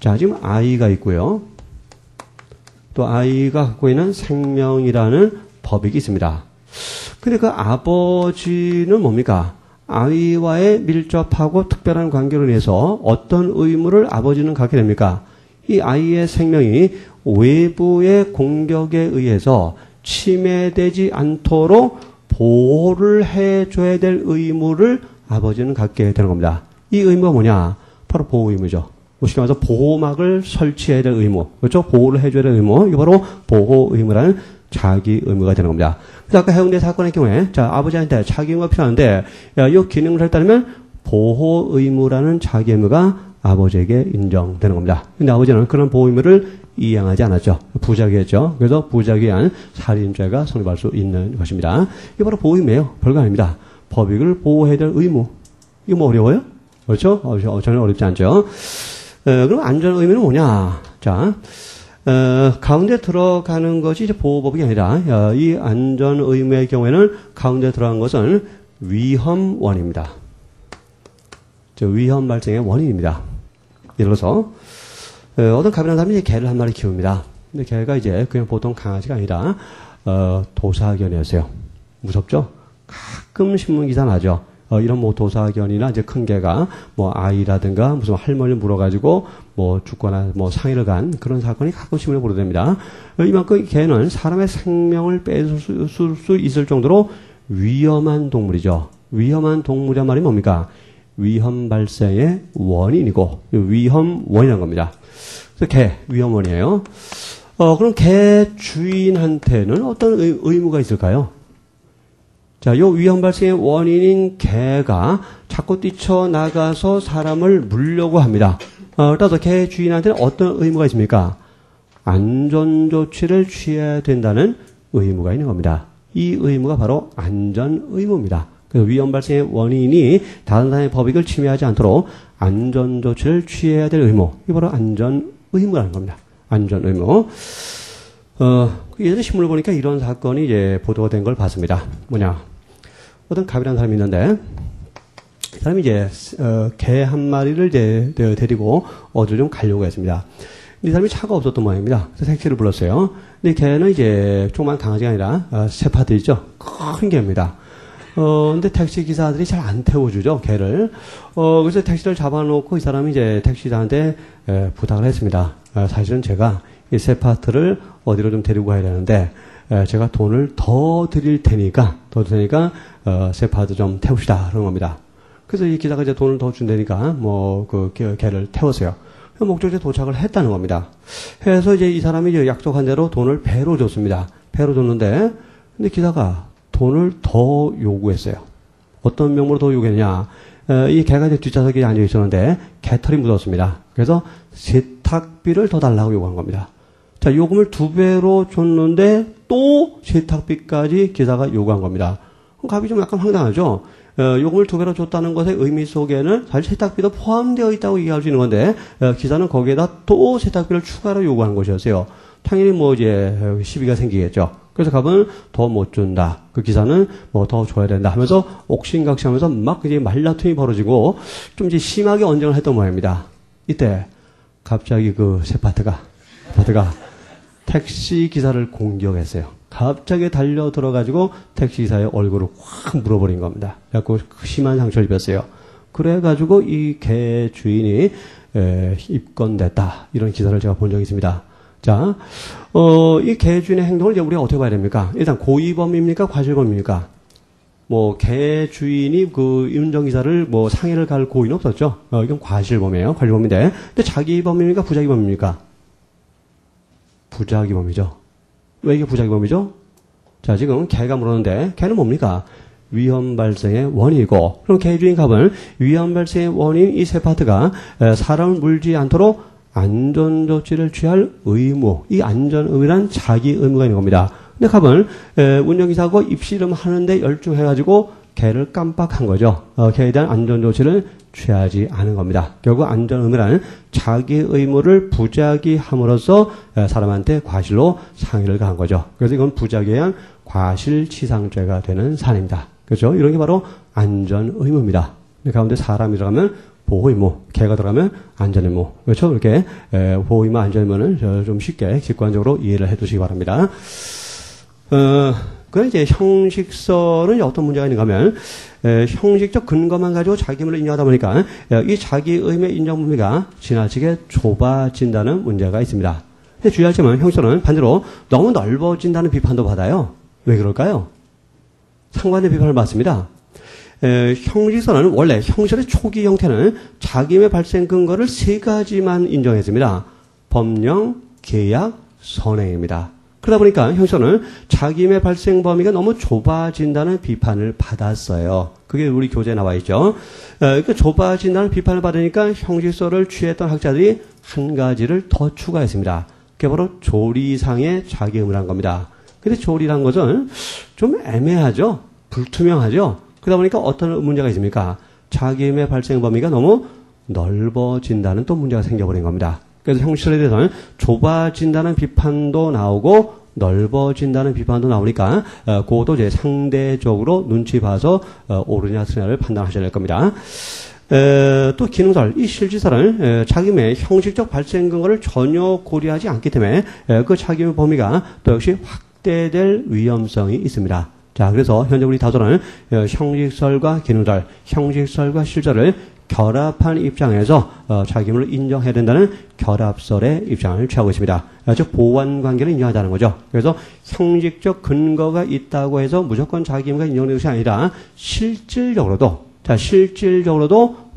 자, 지금 아이가 있고요. 또 아이가 갖고 있는 생명이라는 법익이 있습니다. 근데 그 아버지는 뭡니까? 아이와의 밀접하고 특별한 관계로 인해서 어떤 의무를 아버지는 갖게 됩니까? 이 아이의 생명이 외부의 공격에 의해서 침해되지 않도록 보호를 해줘야 될 의무를 아버지는 갖게 되는 겁니다. 이 의무가 뭐냐? 바로 보호 의무죠. 쉽게 말해서 보호막을 설치해야 될 의무. 그렇죠? 보호를 해줘야 될 의무. 이게 바로 보호 의무라는 자기 의무가 되는 겁니다. 그래서 아까 해운대 사건의 경우에, 자, 아버지한테 자기 의무가 필요한데, 야, 이 기능을 했다면 보호 의무라는 자기 의무가 아버지에게 인정되는 겁니다. 근데 아버지는 그런 보호 의무를 이행하지 않았죠. 부작위했죠. 그래서 부작위에 의한 살인죄가 성립할 수 있는 것입니다. 이게 바로 보호 의무예요. 별거 아닙니다. 법익을 보호해야 될 의무. 이거 뭐 어려워요? 그렇죠? 전혀 어렵지 않죠. 그럼 안전 의무는 뭐냐? 자, 가운데 들어가는 것이 이제 보호법이 아니라, 이 안전 의무의 경우에는 가운데 들어간 것은 위험원입니다. 위험 발생의 원인입니다. 예를 들어서, 어떤 가변한 사람이 개를 한 마리 키웁니다. 근데 개가 이제 그냥 보통 강아지가 아니라, 도사견이었어요. 무섭죠? 가끔 신문기사 나죠. 이런 뭐 도사견이나 이제 큰 개가 뭐 아이라든가 무슨 할머니를 물어가지고 뭐 죽거나 뭐 상해를 간 그런 사건이 가끔 신문에 보도됩니다. 이만큼 개는 사람의 생명을 뺏을 수 있을 정도로 위험한 동물이죠. 위험한 동물이란 말이 뭡니까? 위험 발생의 원인이고 위험원이라는 겁니다. 그래서 개, 위험원이에요. 그럼 개 주인한테는 어떤 의무가 있을까요? 자, 요 위험 발생의 원인인 개가 자꾸 뛰쳐나가서 사람을 물려고 합니다. 따라서 개 주인한테는 어떤 의무가 있습니까? 안전조치를 취해야 된다는 의무가 있는 겁니다. 이 의무가 바로 안전 의무입니다. 그래서 위험 발생의 원인이 다른 사람의 법익을 침해하지 않도록 안전조치를 취해야 될 의무. 이게 바로 안전 의무라는 겁니다. 안전 의무. 예전에 신문을 보니까 이런 사건이 이제 보도가 된 걸 봤습니다. 뭐냐. 어떤 갑이라는 사람이 있는데, 그 사람이 이제, 개 한 마리를 이제 데리고 어디를 좀 가려고 했습니다. 이 사람이 차가 없었던 모양입니다. 그래서 택시를 불렀어요. 근데 개는 이제 조그만 강아지가 아니라, 세파드 있죠? 큰 개입니다. 근데 택시 기사들이 잘 안 태워주죠, 개를. 그래서 택시를 잡아놓고 이 사람이 이제 택시사한테 부탁을 했습니다. 사실은 제가 이 세파트를 어디로 좀 데리고 가야 되는데, 제가 돈을 더 드릴 테니까, 세파드 좀 태웁시다. 그런 겁니다. 그래서 이 기사가 이제 돈을 더 준다니까, 개를 태웠어요. 목적지에 도착을 했다는 겁니다. 해서 이제 이 사람이 이제 약속한 대로 돈을 배로 줬습니다. 배로 줬는데, 근데 기사가 돈을 더 요구했어요. 어떤 명목으로 더 요구했냐. 이 개가 이제 뒷좌석에 앉아 있었는데, 개털이 묻었습니다. 그래서 세탁비를 더 달라고 요구한 겁니다. 자, 요금을 2배로 줬는데 또 세탁비까지 기사가 요구한 겁니다. 갑이 좀 약간 황당하죠? 요금을 2배로 줬다는 것의 의미 속에는 사실 세탁비도 포함되어 있다고 얘기할 수 있는 건데, 기사는 거기에다 또 세탁비를 추가로 요구한 것이었어요. 당연히 뭐 이제 시비가 생기겠죠. 그래서 갑은 더 못 준다. 그 기사는 뭐 더 줘야 된다 하면서 옥신각신 하면서 막 이제 말다툼이 벌어지고 좀 이제 심하게 언쟁을 했던 모양입니다. 이때 갑자기 그 세파트가 택시 기사를 공격했어요. 갑자기 달려 들어가지고 택시 기사의 얼굴을 확 물어버린 겁니다. 그래서 심한 상처를 입혔어요. 그래가지고 이 개 주인이 입건됐다. 이런 기사를 제가 본 적이 있습니다. 자, 이 개 주인의 행동을 이제 우리가 어떻게 봐야 됩니까? 일단 고의범입니까? 과실범입니까? 개 주인이 그 운전기사를 상해를 갈 고의는 없었죠. 이건 과실범이에요. 과실범인데. 근데 자기범입니까? 부자기범입니까? 부자기범이죠. 왜 이게 부자기범이죠? 자, 지금 개가 물었는데, 개는 뭡니까? 위험 발생의 원인이고, 그럼 개 주인 갑은 위험 발생의 원인 이 세파트가 사람을 물지 않도록 안전조치를 취할 의무, 이 안전의무란 자기 의무가 있는 겁니다. 근데 갑은 운전기사하고 입씨름 하는데 열중해가지고 개를 깜빡한 거죠. 개에 대한 안전조치를 취하지 않은 겁니다. 결국 안전의무라는 자기 의무를 부작위함으로써 사람한테 과실로 상해를 가한 거죠. 그래서 이건 부작위에 의한 과실치상죄가 되는 사안입니다. 그렇죠? 이런 게 바로 안전의무입니다. 가운데 사람이 들어가면 보호의무, 개가 들어가면 안전의무. 그렇죠? 이렇게 보호의무, 안전의무는 좀 쉽게 직관적으로 이해를 해두시기 바랍니다. 그 이제 형식설은 어떤 문제가 있는가 하면 형식적 근거만 가지고 자기 의무를 인정하다 보니까 이 자기 의무의 인정 범위가 지나치게 좁아진다는 문제가 있습니다. 근데 주의할 점은 형식설은 반대로 너무 넓어진다는 비판도 받아요. 왜 그럴까요? 상반된 비판을 받습니다. 형식설은 원래 형식설의 초기 형태는 자기의 발생 근거를 세 가지만 인정했습니다. 법령, 계약, 선행입니다. 그러다 보니까 형식설은 자기의 발생 범위가 너무 좁아진다는 비판을 받았어요. 그게 우리 교재에 나와 있죠. 그러니까 좁아진다는 비판을 받으니까 형식설을 취했던 학자들이 한 가지를 더 추가했습니다. 그게 바로 조리상의 자기 의무라는 겁니다. 근데 조리란 것은 좀 애매하죠. 불투명하죠. 그러다 보니까 어떤 문제가 있습니까? 자기 의무의 발생 범위가 너무 넓어진다는 또 문제가 생겨버린 겁니다. 그래서 형식설에 대해서는 좁아진다는 비판도 나오고 넓어진다는 비판도 나오니까 그것도 이제 상대적으로 눈치 봐서 옳으냐 쓰냐를 판단하셔야 될 겁니다. 또 기능설, 이 실질설은 자기의 형식적 발생 근거를 전혀 고려하지 않기 때문에 그 자기의 범위가 또 역시 확대될 위험성이 있습니다. 자, 그래서 현재 우리 다소는 형식설과 기능설, 형식설과 실설을 결합한 입장에서 자기 의무를 인정해야 된다는 결합설의 입장을 취하고 있습니다. 즉 보완 관계를 인정하자는 거죠. 그래서 형식적 근거가 있다고 해서 무조건 자기 의무가 인정되는 것이 아니라 실질적으로도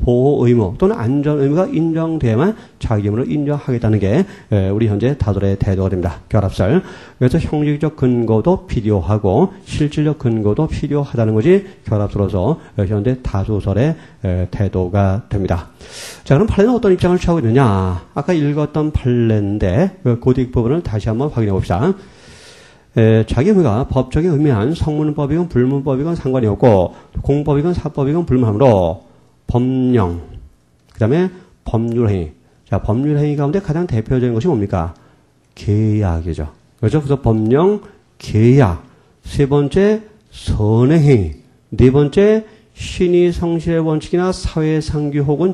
보호 의무 또는 안전 의무가 인정돼야만 자기 의무를 인정하겠다는 게 우리 현재 다소의 태도가 됩니다. 결합설. 그래서 형식적 근거도 필요하고 실질적 근거도 필요하다는 것이 결합설로서 현재 다소설의 태도가 됩니다. 자, 그럼 판례는 어떤 입장을 취하고 있느냐? 아까 읽었던 판례인데 그 고딕 부분을 다시 한번 확인해 봅시다. 자기 의무가 법적인 의미한 성문법이건 불문법이건 상관이 없고 공법이건 사법이건 불문하므로 법령, 그 다음에 법률행위. 자, 법률행위 가운데 가장 대표적인 것이 뭡니까? 계약이죠. 그렇죠? 그래서 법령, 계약. 세 번째, 선행행위. 네 번째, 신의 성실의 원칙이나 사회상규 혹은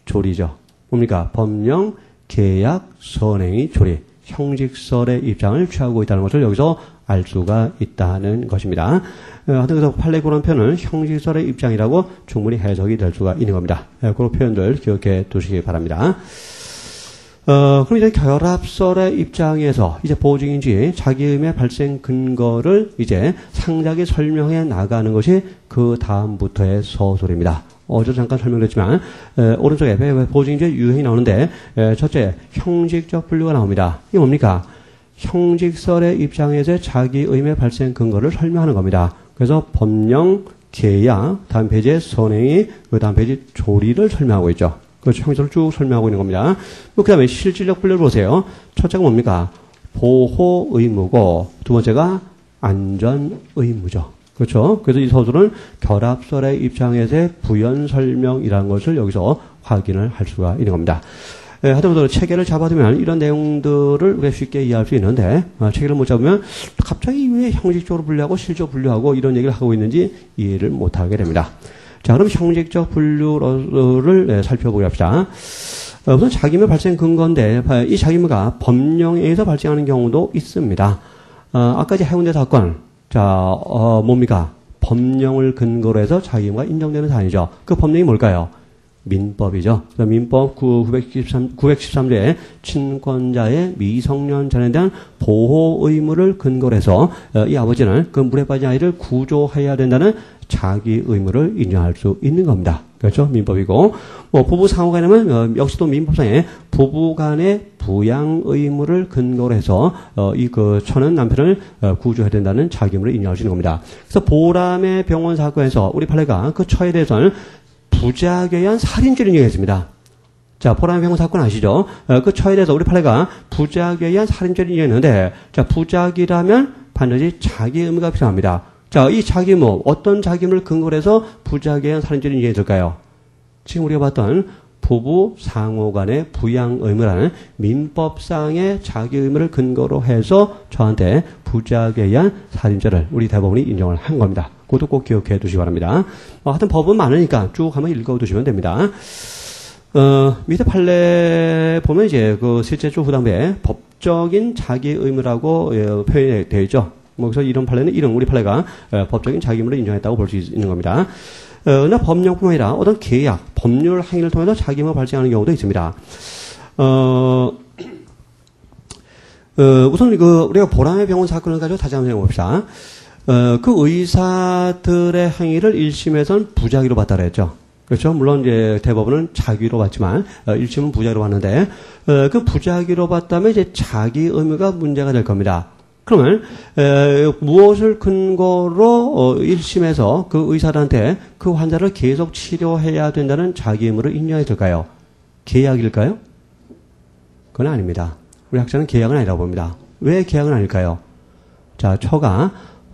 조리죠. 뭡니까? 법령, 계약, 선행위, 조리. 형식설의 입장을 취하고 있다는 것을 여기서 알 수가 있다는 것입니다. 하여튼 그래서 판례고란 표현은 형식설의 입장이라고 충분히 해석이 될 수가 있는 겁니다. 그런 표현들 기억해 두시기 바랍니다. 그럼 이제 결합설의 입장에서 이제 보증인지 자기 의무의 발생 근거를 이제 상세하게 설명해 나가는 것이 그 다음부터의 서술입니다. 어제 잠깐 설명드렸지만 오른쪽에 보증인지의 유형이 나오는데 첫째, 형식적 분류가 나옵니다. 이게 뭡니까? 형식설의 입장에서 자기 의무의 발생 근거를 설명하는 겁니다. 그래서 법령, 계약, 다음 페이지에 선행위, 그 다음 페이지 조리를 설명하고 있죠. 그렇죠. 형식설을 쭉 설명하고 있는 겁니다. 그 다음에 실질적 분류를 보세요. 첫째가 뭡니까? 보호 의무고 두 번째가 안전 의무죠. 그렇죠. 그래서 이 서술은 결합설의 입장에서의 부연 설명이라는 것을 여기서 확인을 할 수가 있는 겁니다. 하여튼 체계를 잡아두면 이런 내용들을 우리가 쉽게 이해할 수 있는데 체계를 못 잡으면 갑자기 왜 형식적으로 분류하고 실질적으로 분류하고 이런 얘기를 하고 있는지 이해를 못하게 됩니다. 자, 그럼 형식적 분류를 살펴보게 합시다. 우선 자기의무 발생 근거인데 이 자기의무가 법령에 의해서 발생하는 경우도 있습니다. 아까 이제 해운대 사건, 자, 뭡니까? 법령을 근거로 해서 자기 의무가 인정되는 사안이죠. 그 법령이 뭘까요? 민법이죠. 민법 913조의 친권자의 미성년자에 대한 보호 의무를 근거로 해서 이 아버지는 그 물에 빠진 아이를 구조해야 된다는 자기 의무를 인정할 수 있는 겁니다. 그렇죠? 민법이고, 부부 상호간에는 역시 또 민법상에 부부 간의 부양 의무를 근거로 해서 처는 남편을 구조해야 된다는 자기 의무를 인정할 수 있는 겁니다. 그래서 보람의 병원 사건에서 우리 판례가 그 처에 대해서는 부작에 의한 살인죄를 인정했습니다. 자, 보람의 병원 사건 아시죠? 그 처에 대해서 우리 판례가 부작에 의한 살인죄를 인정했는데, 자, 부작이라면 반드시 자기 의무가 필요합니다. 자, 이 자기 의무, 어떤 자기 의무를 근거로 해서 부작에 의한 살인죄를 인정했을까요? 지금 우리가 봤던 부부 상호 간의 부양 의무라는 민법상의 자기 의무를 근거로 해서 저한테 부작에 의한 살인죄를 우리 대법원이 인정을 한 겁니다. 그것도 꼭 기억해 두시기 바랍니다. 하여튼 법은 많으니까 쭉 한번 읽어 두시면 됩니다. 밑에 판례 보면 이제 그 실제 쪽 후단부에 법적인 자기 의무라고 표현이 되어 있죠. 그래서 이런 판례는 우리 판례가 법적인 자기 의무를 인정했다고 볼 수 있는 겁니다. 그러나 법령뿐만 아니라 어떤 계약, 법률 행위를 통해서 자기 의무가 발생하는 경우도 있습니다. 우선 우리가 보람의 병원 사건을 가지고 다시 한번 해봅시다. 그 의사들의 행위를 1심에서는 부작위로 봤다 그랬죠. 그렇죠. 물론 이제 대법원은 자기로 봤지만 1심은 부작위로 봤는데 그 부작위로 봤다면 이제 자기 의무가 문제가 될 겁니다. 그러면 무엇을 근거로 1심에서 그 의사들한테 그 환자를 계속 치료해야 된다는 자기 의무를 인정했을까요? 계약일까요? 그건 아닙니다. 우리 학자는 계약은 아니라고 봅니다. 왜 계약은 아닐까요? 자, 처가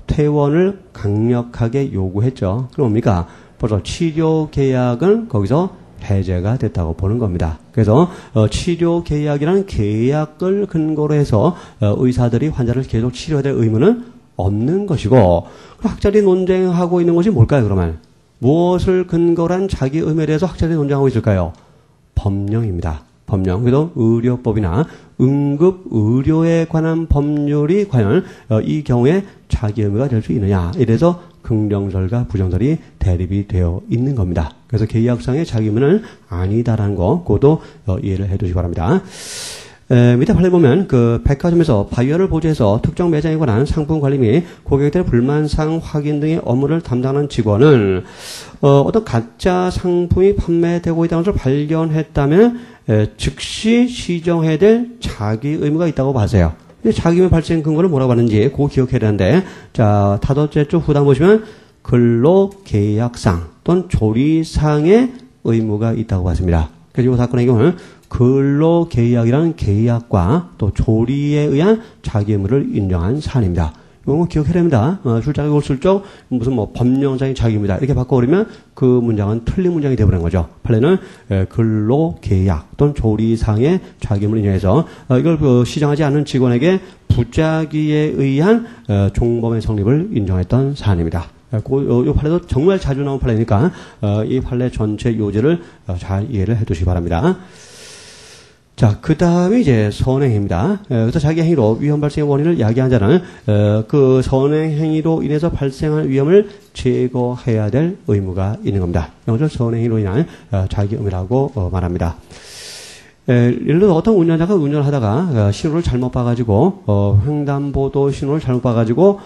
퇴원을 강력하게 요구했죠. 그럼 뭡니까? 벌써 치료 계약은 거기서 해제가 됐다고 보는 겁니다. 그래서 치료 계약이라는 계약을 근거로 해서 의사들이 환자를 계속 치료해야 될 의무는 없는 것이고, 학자들이 논쟁하고 있는 것이 뭘까요? 그러면 무엇을 근거로 한 자기 의무에 대해서 학자들이 논쟁하고 있을까요? 법령입니다. 법령. 그래서 의료법이나 응급 의료에 관한 법률이 과연 이 경우에 자기 의무가 될 수 있느냐. 이래서 긍정설과 부정설이 대립이 되어 있는 겁니다. 그래서 계약상의 자기 의무는 아니다라는 거, 그것도 이해를 해 두시기 바랍니다. 밑에 판례 보면 그 백화점에서 바이어를 보조해서 특정 매장에 관한 상품 관리 및 고객들의 불만사항 확인 등의 업무를 담당하는 직원은 어떤 가짜 상품이 판매되고 있다는 것을 발견했다면 즉시 시정해야 될 자기 의무가 있다고 봐서요. 자기 의무 발생 근거를 뭐라고 하는지 그거 기억해야 되는데, 자, 다섯째 쪽 후단 보시면 근로계약상 또는 조리상의 의무가 있다고 봤습니다. 그래서 이 사건의 경우는 근로계약이라는 계약과 또 조리에 의한 자기 의무를 인정한 사안입니다. 이거 기억해야 됩니다. 출장에 올슬쩍 무슨 법령상의 자기 의무다 이렇게 바꿔버리면 그 문장은 틀린 문장이 되어버린 거죠. 판례는 근로계약 또는 조리상의 자기 의무를 인정해서 이걸 시정하지 않는 직원에게 부작위에 의한 종범의 성립을 인정했던 사안입니다. 이 판례도 정말 자주 나온 판례니까 이 판례 전체 요지를 잘 이해를 해두시기 바랍니다. 자, 그 다음에 이제 선행입니다. 그래서 자기 행위로 위험 발생의 원인을 야기한 자는 그 선행 행위로 인해서 발생한 위험을 제거해야 될 의무가 있는 겁니다. 이것을 선행행위로 인한 자기 의무라고 말합니다. 예를 들어 어떤 운전자가 운전을 하다가 신호를 잘못 봐가지고 횡단보도 신호를 잘못 봐가지고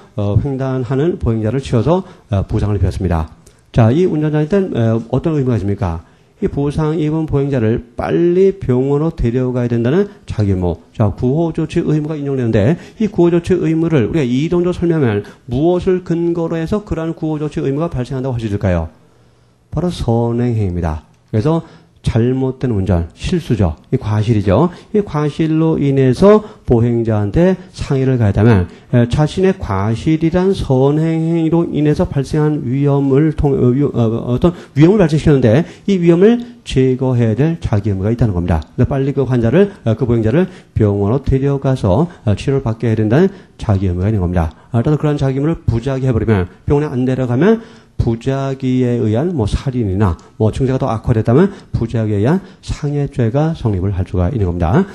횡단하는 보행자를 치어서 부상을 입혔습니다. 자, 이 운전자한테는 어떤 의무가 있습니까? 이 부상 입은 보행자를 빨리 병원으로 데려가야 된다는 자기 의무. 자, 구호조치 의무가 인정되는데 이 구호조치 의무를 우리가 이론적으로 설명하면 무엇을 근거로 해서 그러한 구호조치 의무가 발생한다고 할 수 있을까요? 바로 선행행위입니다. 그래서 잘못된 운전, 실수죠. 이 과실이죠. 이 과실로 인해서 보행자한테 상해를 가하다면 자신의 과실이란 선행행위로 인해서 발생한 위험을 어떤 위험을 발생시켰는데 이 위험을 제거해야 될 자기 의무가 있다는 겁니다. 빨리 그 환자를, 그 보행자를 병원으로 데려가서 치료를 받게 해야 된다는 자기 의무가 있는 겁니다. 따라서 그런 자기 의무를 부작위 해버리면 병원에 안 데려가면 부작위에 의한 살인이나 증세가 더 악화됐다면 부작위에 의한 상해죄가 성립을 할 수가 있는 겁니다.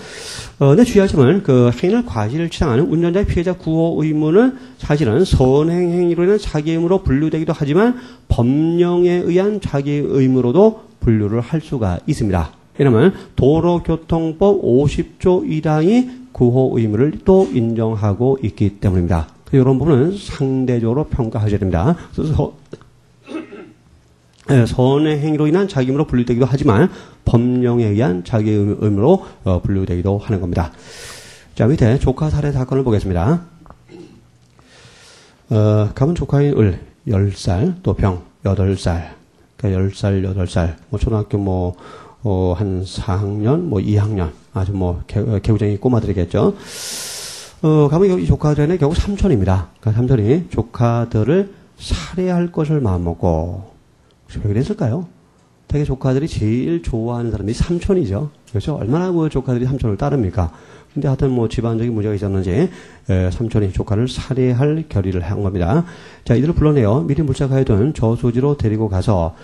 근데 주의할 점은 그 행위를 과실을 치장하는 운전자의 피해자 구호 의무는 사실은 선행 행위로 인한 자기 의무로 분류되기도 하지만 법령에 의한 자기 의무로도 분류를 할 수가 있습니다. 왜냐하면 도로교통법 50조 1항이 구호 의무를 또 인정하고 있기 때문입니다. 이런 부분은 상대적으로 평가하셔야 됩니다. 그래서 선의 행위로 인한 자기 의무로 분류되기도 하지만 법령에 의한 자기 의무로 분류되기도 하는 겁니다. 자, 밑에 조카 살해 사건을 보겠습니다. 가문 조카인 을 10살 또 병 8살, 그러니까 10살 8살 초등학교 한 4학년 2학년 아주 개구쟁이 꼬마들이겠죠. 가문 이 조카들은 결국 삼촌입니다. 그러니까 삼촌이 조카들을 살해할 것을 마음먹고 왜 그랬을까요? 되게 조카들이 제일 좋아하는 사람이 삼촌이죠. 그렇죠? 얼마나 그 조카들이 삼촌을 따릅니까? 근데 하여튼 뭐 집안적인 문제가 있었는지 삼촌이 조카를 살해할 결의를 한 겁니다. 자, 이들을 불러내어 미리 물색하여둔 저수지로 데리고 가서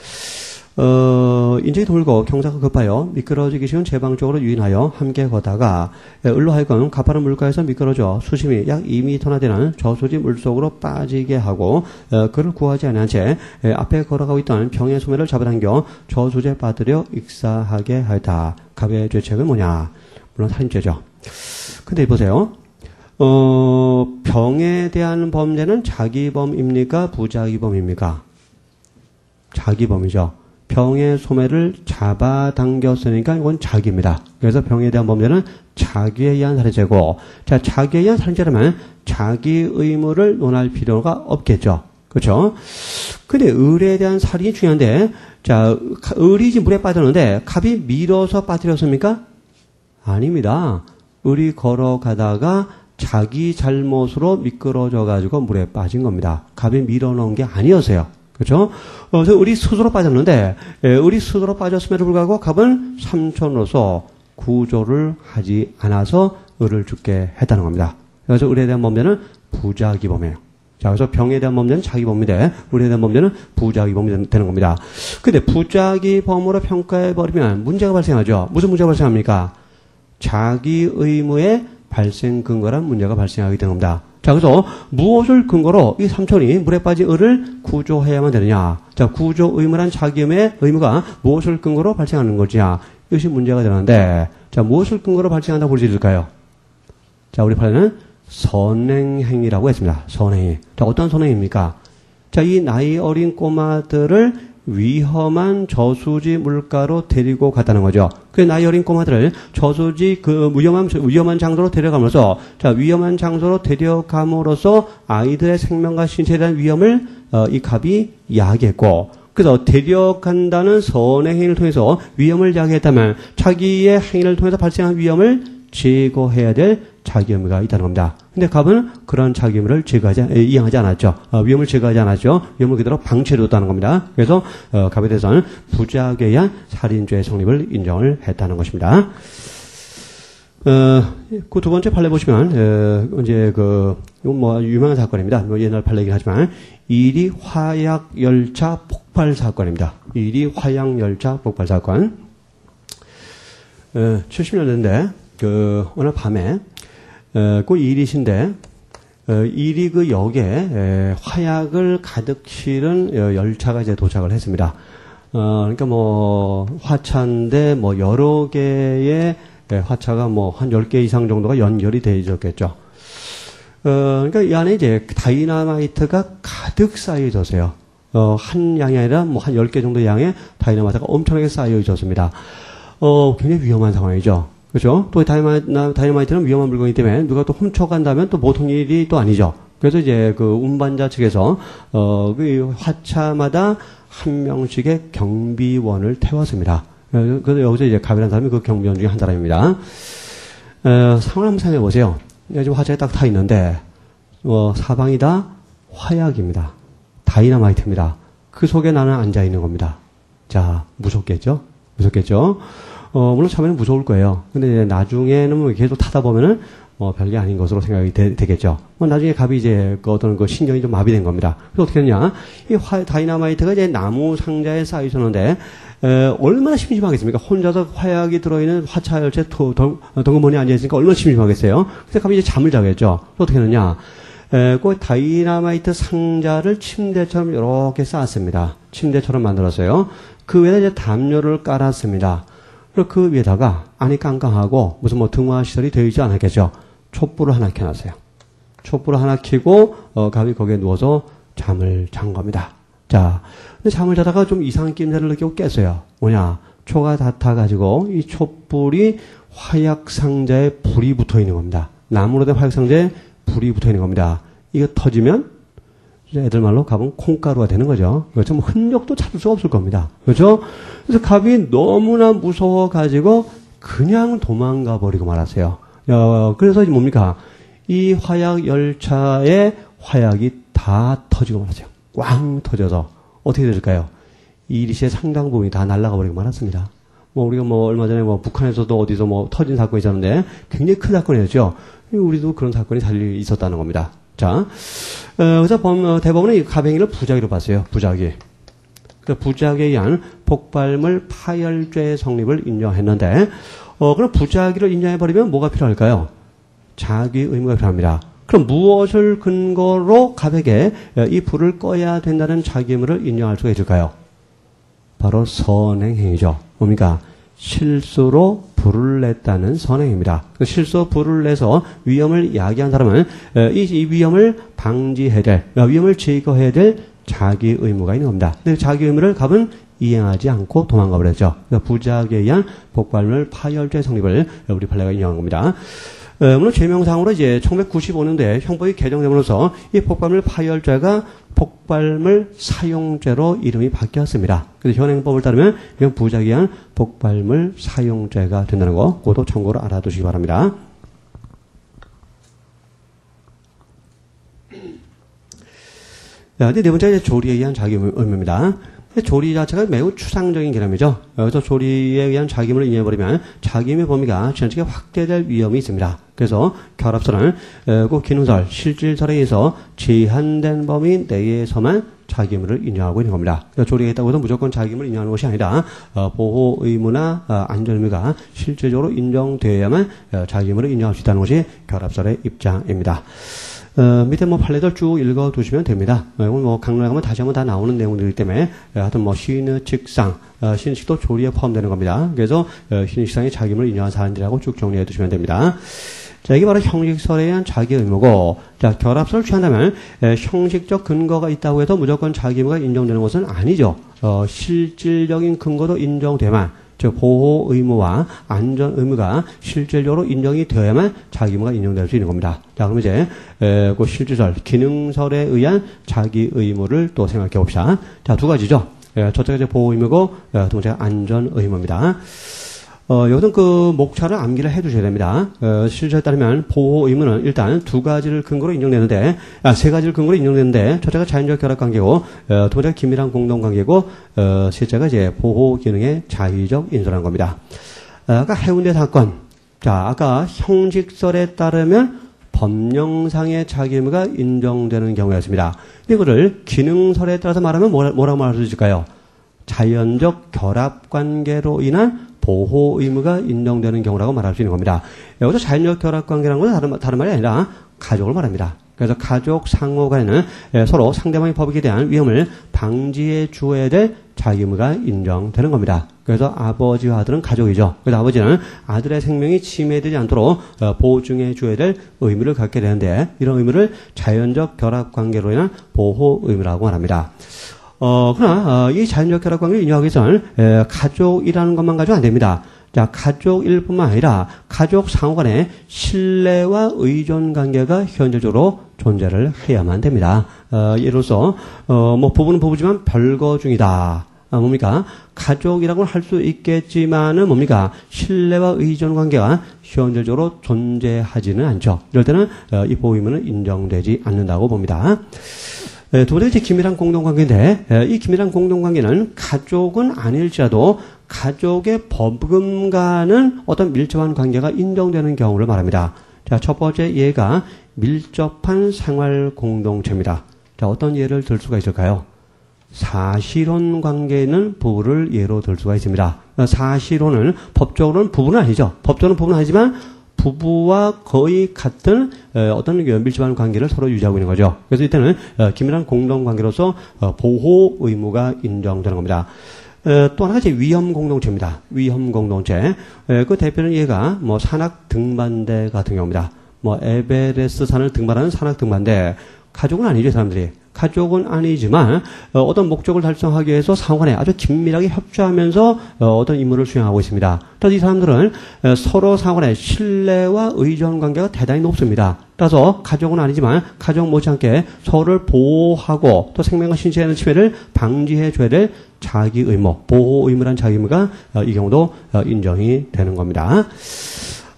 인적이 돌고 경사가 급하여 미끄러지기 쉬운 제방 쪽으로 유인하여 함께 걷다가 을로 하여금 가파른 물가에서 미끄러져 수심이 약 2m나 되는 저수지 물속으로 빠지게 하고 그를 구하지 아니한 채 앞에 걸어가고 있던 병의 소매를 잡아당겨 저수지에 빠뜨려 익사하게 하였다. 갑의 죄책은 뭐냐? 물론 살인죄죠. 근데 보세요. 병에 대한 범죄는 자기범입니까? 부자기범입니까? 자기범이죠. 병의 소매를 잡아당겼으니까 이건 자기입니다. 그래서 병에 대한 범죄는 자기에 의한 살인죄고, 자, 자기에 의한 살인죄라면 자기 의무를 논할 필요가 없겠죠. 그렇죠? 근데 을에 대한 살인이 중요한데, 자, 을이 지금 물에 빠졌는데 갑이 밀어서 빠뜨렸습니까? 아닙니다. 을이 걸어가다가 자기 잘못으로 미끄러져가지고 물에 빠진 겁니다. 갑이 밀어넣은 게 아니었어요. 그렇죠? 그래서 을이 스스로 빠졌는데, 을이 스스로 빠졌음에도 불구하고 갑은 삼촌으로서 구조를 하지 않아서 을을 죽게 했다는 겁니다. 그래서 을에 대한 범죄는 부자기범이에요. 자, 그래서 병에 대한 범죄는 자기범인데, 을에 대한 범죄는 부자기범이 되는 겁니다. 근데 부자기범으로 평가해버리면 문제가 발생하죠. 무슨 문제가 발생합니까? 자기 의무의 발생 근거란 문제가 발생하게 되는 겁니다. 자, 그래서 무엇을 근거로 이 삼촌이 물에 빠진 을을 구조해야만 되느냐? 자, 구조 의무란 자기의 의무가 무엇을 근거로 발생하는 거지냐? 이것이 문제가 되는데, 자, 무엇을 근거로 발생한다고 볼 수 있을까요? 자, 우리 판에는 선행행위라고 했습니다. 선행위. 자, 어떤 선행입니까? 자, 이 나이 어린 꼬마들을 위험한 저수지 물가로 데리고 갔다는 거죠. 그 나이 어린 꼬마들을 저수지 그 위험한 장소로 데려가면서, 자, 위험한 장소로 데려감으로써 아이들의 생명과 신체에 대한 위험을 이 갑이 야기했고, 그래서 데려간다는 선행 행위를 통해서 위험을 야기했다면 자기의 행위를 통해서 발생한 위험을 제거해야 될 자기 의무가 있다는 겁니다. 근데 갑은 그런 자기 의무를 이행하지 않았죠. 위험을 제거하지 않았죠. 위험을 그대로 방치해뒀다는 겁니다. 그래서 갑에 대해서는 부작에 의한 살인죄의 성립을 인정을 했다는 것입니다. 그 두 번째 판례 보시면 이제 이건 뭐 유명한 사건입니다. 뭐 옛날 판례이긴 하지만 이리 화약 열차 폭발 사건입니다. 이리 화약 열차 폭발 사건. 70년대인데 어느 밤에 그 이리신데 이리 그 역에 화약을 가득 실은 열차가 이제 도착을 했습니다. 그러니까 뭐 화차인데 뭐 여러 개의 화차가 뭐 한 10개 이상 정도가 연결이 되어 있었겠죠. 그러니까 이 안에 이제 다이나마이트가 가득 쌓여 있었어요. 한 양이 아니라 뭐 한 10개 정도 양의 다이나마이트가 엄청나게 쌓여 있었습니다. 굉장히 위험한 상황이죠. 그렇죠? 또 다이너마이트는 위험한 물건이기 때문에 누가 또 훔쳐간다면 또 보통 일이 또 아니죠. 그래서 이제 그 운반자 측에서 그 화차마다 한 명씩의 경비원을 태웠습니다. 그래서 여기서 이제 갑이라는 사람이 그 경비원 중에 한 사람입니다. 상황을 한번 생각해 보세요. 지금 화차에 딱 타 있는데 사방이 다 화약입니다. 다이너마이트입니다. 그 속에 나는 앉아 있는 겁니다. 자, 무섭겠죠? 무섭겠죠? 물론 처음에는 무서울 거예요. 근데 이제 나중에는 계속 타다 보면은 별게 아닌 것으로 생각이 되겠죠. 나중에 갑이 이제 어떤 신경이 좀 마비된 겁니다. 그래서 어떻게 했냐? 이 다이너마이트가 이제 나무 상자에 쌓여 있었는데, 얼마나 심심하겠습니까? 혼자서 화약이 들어있는 화차 열차에 덩그머니 앉아있으니까 얼마나 심심하겠어요? 그래서 갑이 이제 잠을 자겠죠. 어떻게 했느냐? 그 다이너마이트 상자를 침대처럼 이렇게 쌓았습니다. 침대처럼 만들었어요. 그 위에 이제 담요를 깔았습니다. 그리고 그 위에다가 안이 깜깜하고 무슨 뭐 등화 시설이 되어 있지 않았겠죠. 촛불을 하나 켜놨어요. 촛불을 하나 켜고 갑이 거기에 누워서 잠을 잔 겁니다. 자, 근데 잠을 자다가 좀 이상한 낌새를 느끼고 깼어요. 뭐냐? 초가 다 타가지고 이 촛불이 화약 상자에 불이 붙어 있는 겁니다. 나무로 된 화약 상자에 불이 붙어 있는 겁니다. 이거 터지면 애들 말로 갑은 콩가루가 되는 거죠. 그렇죠? 뭐 흔적도 찾을 수가 없을 겁니다. 그렇죠? 그래서 갑이 너무나 무서워가지고 그냥 도망가 버리고 말았어요. 그래서 뭡니까? 이 화약 열차에 화약이 다 터지고 말았어요. 꽝 터져서 어떻게 될까요? 이리시의 상당 부분이 다 날아가 버리고 말았습니다. 뭐 우리가 뭐 얼마 전에 뭐 북한에서도 어디서 뭐 터진 사건이 있었는데 굉장히 큰 사건이었죠. 우리도 그런 사건이 달리 있었다는 겁니다. 자, 그래서 대법원은 이 가뱅이를 부작위로 봤어요. 부작위. 그 부작위에 의한 폭발물 파열죄 성립을 인정했는데, 그럼 부작위를 인정해버리면 뭐가 필요할까요? 자기 의무가 필요합니다. 그럼 무엇을 근거로 가백에 이 불을 꺼야 된다는 자기 의무를 인정할 수가 있을까요? 바로 선행행위죠. 뭡니까? 실수로 불을 냈다는 선행입니다. 실수로 불을 내서 위험을 야기한 사람은 이 위험을 방지해야 될, 위험을 제거해야 될 자기 의무가 있는 겁니다. 근데 자기 의무를 갑은 이행하지 않고 도망가 버렸죠. 그러니까 부작위에 의한 폭발물 파열죄 성립을 우리 판례가 인정한 겁니다. 물론 죄명상으로 이제 1995년도에 형법이 개정됨으로써 이 폭발물 파열죄가 폭발물 사용죄로 이름이 바뀌었습니다. 그래서 현행법을 따르면 이건 부작위에 의한 폭발물 사용죄가 된다는 거, 그것도 참고로 알아두시기 바랍니다. 자, 네 번째 이제 조리에 의한 자기 의무입니다. 조리 자체가 매우 추상적인 개념이죠. 그래서 조리에 의한 자기의무를 인정해버리면 자기의무의 범위가 지나치게 확대될 위험이 있습니다. 그래서 결합설은 그 기능설, 실질설에 의해서 제한된 범위 내에서만 자기의무를 인정하고 있는 겁니다. 그러니까 조리가 있다고 해서 무조건 자기의무를 인정하는 것이 아니라 보호 의무나 안전 의무가 실질적으로 인정되어야만 자기의무를 인정할 수 있다는 것이 결합설의 입장입니다. 밑에 뭐 판례들 쭉 읽어두시면 됩니다. 이건 뭐 강론에 가면 다시 한번 다 나오는 내용들이기 때문에 하여튼 뭐 신의칙상, 신의칙도 조리에 포함되는 겁니다. 그래서 신의칙상이 자기의무를 인정한 사람들이라고 쭉 정리해 두시면 됩니다. 자, 이게 바로 형식설에 의한 자기 의무고, 자, 결합설을 취한다면 형식적 근거가 있다고 해서 무조건 자기 의무가 인정되는 것은 아니죠. 실질적인 근거도 인정되만, 즉 보호 의무와 안전 의무가 실질적으로 인정이 되어야만 자기 의무가 인정될 수 있는 겁니다. 자, 그럼 이제 그 실질설, 기능설에 의한 자기 의무를 또 생각해 봅시다. 자, 두 가지죠. 첫째가 이제 보호 의무고, 두 번째가 안전 의무입니다. 여기서 그 목차를 암기를 해 두셔야 됩니다. 실제에 따르면 보호 의무는 일단 두 가지를 근거로 인정되는데, 세 가지를 근거로 인정되는데, 첫째가 자연적 결합 관계고, 두 번째가 긴밀한 공동 관계고, 셋째가 이제 보호 기능의 자의적 인수라는 겁니다. 아까 해운대 사건. 자, 아까 형식설에 따르면 법령상의 자기 의무가 인정되는 경우였습니다. 이거를 기능설에 따라서 말하면 뭐라고 말할 수 있을까요? 자연적 결합 관계로 인한 보호 의무가 인정되는 경우라고 말할 수 있는 겁니다. 여기서 자연적 결합 관계라는 것은 다른 말이 아니라 가족을 말합니다. 그래서 가족 상호 간에는 서로 상대방의 법익에 대한 위험을 방지해 주어야 될 자기 의무가 인정되는 겁니다. 그래서 아버지와 아들은 가족이죠. 그래서 아버지는 아들의 생명이 침해되지 않도록 보증해 줘야 될 의무를 갖게 되는데, 이런 의무를 자연적 결합 관계로 인한 보호 의무라고 말합니다. 그러나 이 자연적 결합 관계를 인정하기 위해서는 가족이라는 것만 가지고 안 됩니다. 자, 가족일 뿐만 아니라 가족 상호 간의 신뢰와 의존 관계가 현실적으로 존재를 해야만 됩니다. 예로서 뭐 부부는 부부지만 별거 중이다. 뭡니까? 가족이라고는 할 수 있겠지만은 뭡니까? 신뢰와 의존 관계가 현실적으로 존재하지는 않죠. 이럴 때는 이 보호 의무는 인정되지 않는다고 봅니다. 두 번째, 긴밀한 공동관계인데, 이 긴밀한 공동관계는 가족은 아닐지라도 가족의 법금과는 어떤 밀접한 관계가 인정되는 경우를 말합니다. 자, 첫 번째 예가 밀접한 생활 공동체입니다. 자, 어떤 예를 들 수가 있을까요? 사실혼 관계는 부부를 예로 들 수가 있습니다. 사실혼은 법적으로는 부부는 아니죠. 법적으로는 부부는 아니지만 부부와 거의 같은 어떤 밀접한 관계를 서로 유지하고 있는 거죠. 그래서 이때는 긴밀한 공동관계로서 보호 의무가 인정되는 겁니다. 또 하나가 이제 위험 공동체입니다. 위험 공동체. 그 대표는 얘가 뭐 산악 등반대 같은 경우입니다. 뭐 에베레스트 산을 등반하는 산악 등반대. 가족은 아니죠, 사람들이. 가족은 아니지만 어떤 목적을 달성하기 위해서 상호간에 아주 긴밀하게 협조하면서 어떤 임무를 수행하고 있습니다. 그래서 이 사람들은 서로 상호간에 신뢰와 의존 관계가 대단히 높습니다. 따라서 가족은 아니지만 가족 못지않게 서로를 보호하고 또 생명과 신체에 대한 침해를 방지해 줘야 될 자기 의무, 보호 의무란 자기 의무가 이 경우도 인정이 되는 겁니다.